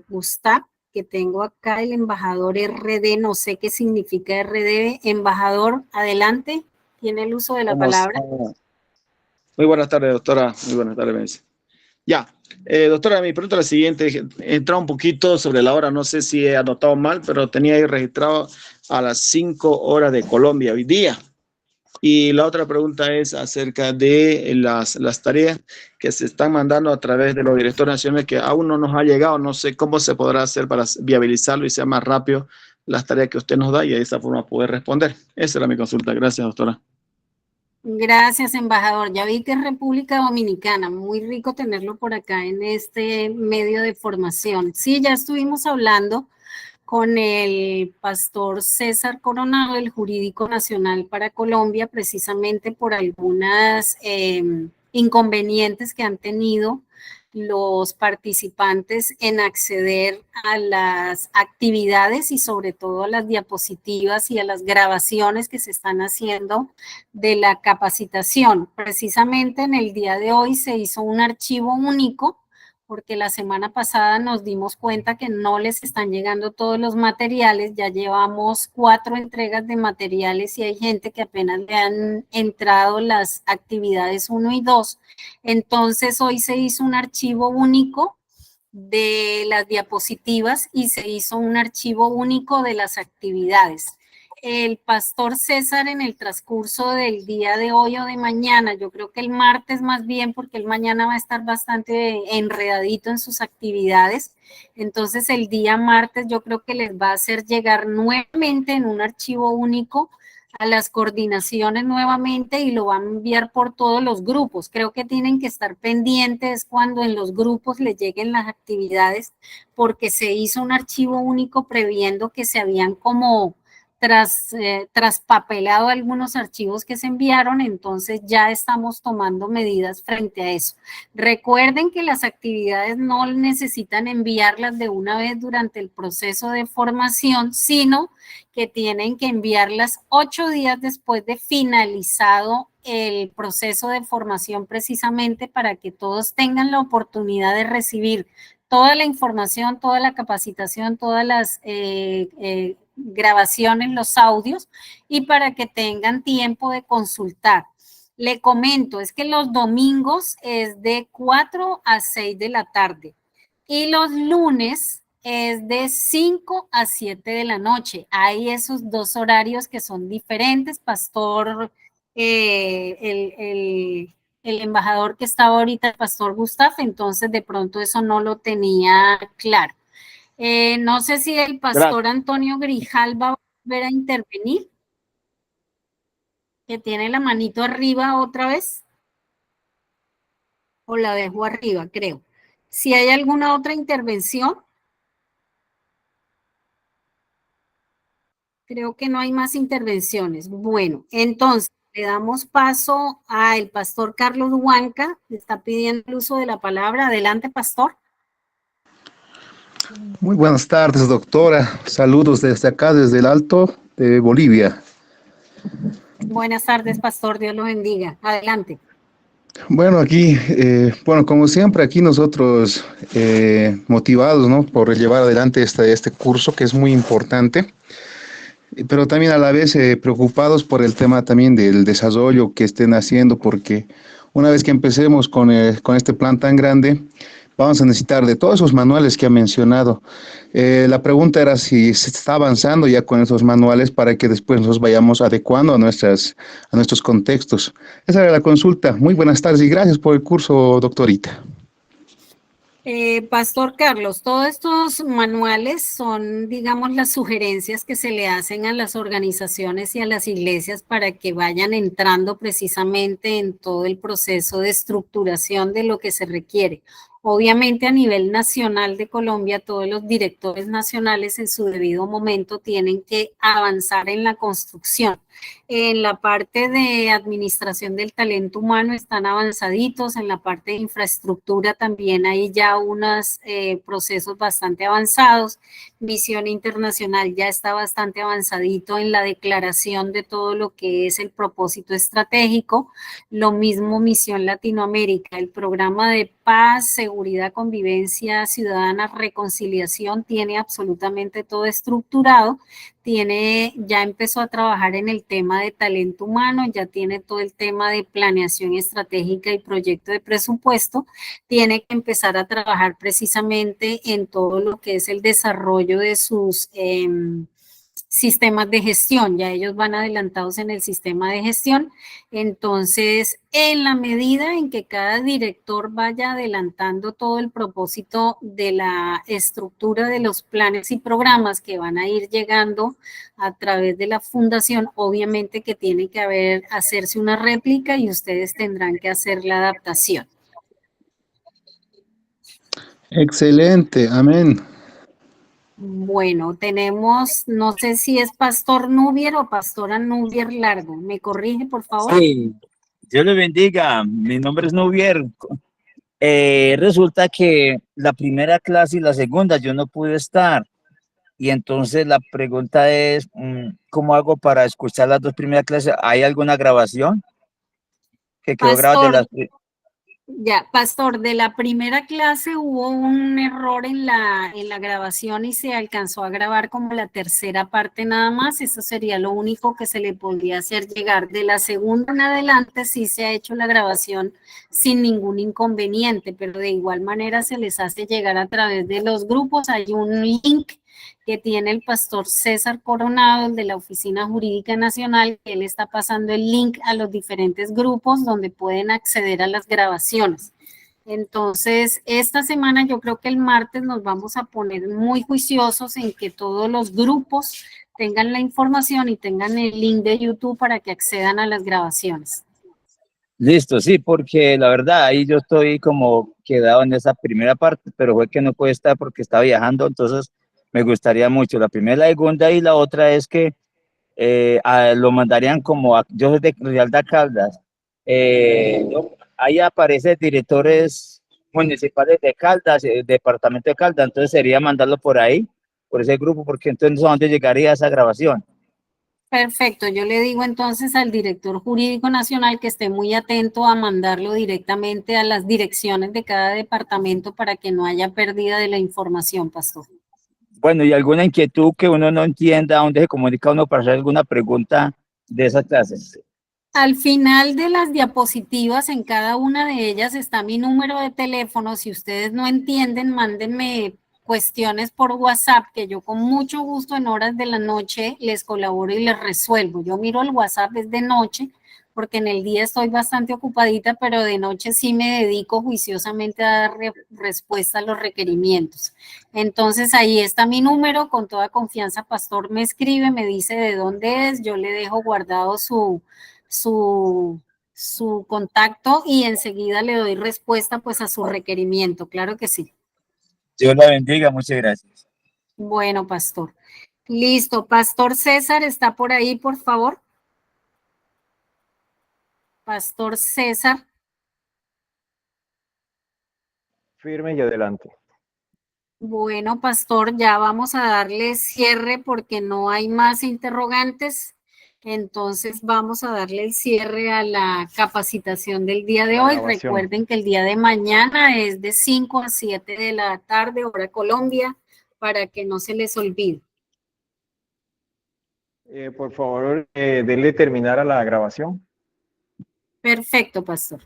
Gustav, que tengo acá, el embajador RD, no sé qué significa RD. Embajador, adelante, tiene el uso de la ¿Cómo está? palabra. Muy buenas tardes, doctora. Muy buenas tardes, Benzi. Ya, doctora, mi pregunta es la siguiente. He entrado un poquito sobre la hora, no sé si he anotado mal, pero tenía ahí registrado a las 5 horas de Colombia hoy día. Y la otra pregunta es acerca de las tareas que se están mandando a través de los directores nacionales que aún no nos ha llegado. No sé cómo se podrá hacer para viabilizarlo y sea más rápido las tareas que usted nos da y de esa forma poder responder. Esa era mi consulta. Gracias, doctora. Gracias, embajador. Ya vi que es República Dominicana. Muy rico tenerlo por acá en este medio de formación. Sí, ya estuvimos hablando con el pastor César Coronado, el Jurídico Nacional para Colombia, precisamente por algunas inconvenientes que han tenido los participantes en acceder a las actividades y sobre todo a las diapositivas y a las grabaciones que se están haciendo de la capacitación. Precisamente en el día de hoy se hizo un archivo único porque la semana pasada nos dimos cuenta que no les están llegando todos los materiales, ya llevamos 4 entregas de materiales y hay gente que apenas le han entrado las actividades 1 y 2. Entonces hoy se hizo un archivo único de las diapositivas y se hizo un archivo único de las actividades. El pastor César en el transcurso del día de hoy o de mañana, yo creo que el martes más bien, porque el mañana va a estar bastante enredadito en sus actividades, entonces el día martes yo creo que les va a hacer llegar nuevamente en un archivo único a las coordinaciones nuevamente y lo van a enviar por todos los grupos. Creo que tienen que estar pendientes cuando en los grupos les lleguen las actividades porque se hizo un archivo único previendo que se habían como traspapelado algunos archivos que se enviaron, entonces ya estamos tomando medidas frente a eso. Recuerden que las actividades no necesitan enviarlas de una vez durante el proceso de formación, sino que tienen que enviarlas 8 días después de finalizado el proceso de formación, precisamente para que todos tengan la oportunidad de recibir toda la información, toda la capacitación, todas las grabaciones, los audios, y para que tengan tiempo de consultar. Le comento, es que los domingos es de 4 a 6 de la tarde y los lunes es de 5 a 7 de la noche. Hay esos 2 horarios que son diferentes. Pastor, el embajador que estaba ahorita, el pastor Gustav, entonces de pronto eso no lo tenía claro. No sé si el pastor Gracias. Antonio Grijalva va a volver a intervenir, que tiene la manito arriba otra vez. o la dejo arriba, creo. Si hay alguna otra intervención, creo que no hay más intervenciones. Bueno, entonces le damos paso al pastor Carlos Huanca, que está pidiendo el uso de la palabra. Adelante, pastor. Muy buenas tardes, doctora. Saludos desde acá, desde el Alto de Bolivia. Buenas tardes, pastor. Dios lo bendiga. Adelante. Bueno, aquí, como siempre, aquí nosotros motivados, ¿no? Por llevar adelante este curso que es muy importante, pero también a la vez preocupados por el tema también del desarrollo que estén haciendo, porque una vez que empecemos con este plan tan grande, vamos a necesitar de todos esos manuales que ha mencionado. La pregunta era si se está avanzando ya con esos manuales para que después nos vayamos adecuando a nuestros contextos. Esa era la consulta. Muy buenas tardes y gracias por el curso, doctorita. Pastor Carlos, todos estos manuales son, digamos, las sugerencias que se le hacen a las organizaciones y a las iglesias para que vayan entrando precisamente en todo el proceso de estructuración de lo que se requiere. Obviamente a nivel nacional de Colombia, todos los directores nacionales en su debido momento tienen que avanzar en la construcción. En la parte de administración del talento humano están avanzaditos, en la parte de infraestructura también hay ya unos procesos bastante avanzados. Misión Internacional ya está bastante avanzadito en la declaración de todo lo que es el propósito estratégico. Lo mismo Misión Latinoamérica, el programa de paz, seguridad, convivencia ciudadana, reconciliación, tiene absolutamente todo estructurado. Ya empezó a trabajar en el tema de talento humano, ya tiene todo el tema de planeación estratégica y proyecto de presupuesto, tiene que empezar a trabajar precisamente en todo lo que es el desarrollo de sus sistemas de gestión, ya ellos van adelantados en el sistema de gestión. Entonces, en la medida en que cada director vaya adelantando todo el propósito de la estructura de los planes y programas que van a ir llegando a través de la fundación, obviamente que tiene que hacerse una réplica y ustedes tendrán que hacer la adaptación. Excelente, amén. Bueno, tenemos, no sé si es Pastor Nubier o Pastora Nubier Largo. ¿Me corrige, por favor? Sí, Dios le bendiga. Mi nombre es Nubier. Resulta que la primera clase y la segunda yo no pude estar. Y entonces la pregunta es, ¿cómo hago para escuchar las dos primeras clases? ¿Hay alguna grabación que quedó grabada de las... Ya, pastor, de la primera clase hubo un error en la grabación y se alcanzó a grabar como la tercera parte nada más. Eso sería lo único que se le podría hacer llegar. De la segunda en adelante sí se ha hecho la grabación sin ningún inconveniente, pero de igual manera se les hace llegar a través de los grupos. Hay un link que tiene el pastor César Coronado, el de la Oficina Jurídica Nacional, que él está pasando el link a los diferentes grupos donde pueden acceder a las grabaciones. Entonces, esta semana yo creo que el martes nos vamos a poner muy juiciosos en que todos los grupos tengan la información y tengan el link de YouTube para que accedan a las grabaciones. Listo, sí, porque la verdad ahí yo estoy como quedado en esa primera parte, pero fue que no puede estar porque estaba viajando, entonces me gustaría mucho. La primera, la segunda y la otra es que lo mandarían como, yo soy de Realidad Caldas, ahí aparecen directores municipales de Caldas, departamento de Caldas, entonces sería mandarlo por ahí, por ese grupo, porque entonces ¿a dónde llegaría esa grabación? Perfecto, yo le digo entonces al director jurídico nacional que esté muy atento a mandarlo directamente a las direcciones de cada departamento para que no haya pérdida de la información, pastor. Bueno, y alguna inquietud que uno no entienda, ¿dónde se comunica uno para hacer alguna pregunta de esas clases? Al final de las diapositivas, en cada una de ellas está mi número de teléfono. Si ustedes no entienden, mándenme cuestiones por WhatsApp, que yo con mucho gusto en horas de la noche les colaboro y les resuelvo. Yo miro el WhatsApp es de noche, porque en el día estoy bastante ocupadita, pero de noche sí me dedico juiciosamente a dar respuesta a los requerimientos. Entonces ahí está mi número, con toda confianza, pastor me escribe, me dice de dónde es, yo le dejo guardado su su contacto y enseguida le doy respuesta pues a su requerimiento, claro que sí. Dios la bendiga, muchas gracias. Bueno, pastor. Listo, Pastor César, ¿está por ahí, por favor? Pastor César. Firme y adelante. Bueno, pastor, ya vamos a darle cierre porque no hay más interrogantes. Entonces vamos a darle el cierre a la capacitación del día de La hoy. grabación. Recuerden que el día de mañana es de 5 a 7 de la tarde, hora Colombia, para que no se les olvide. Por favor, denle terminar a la grabación. Perfecto, pastor.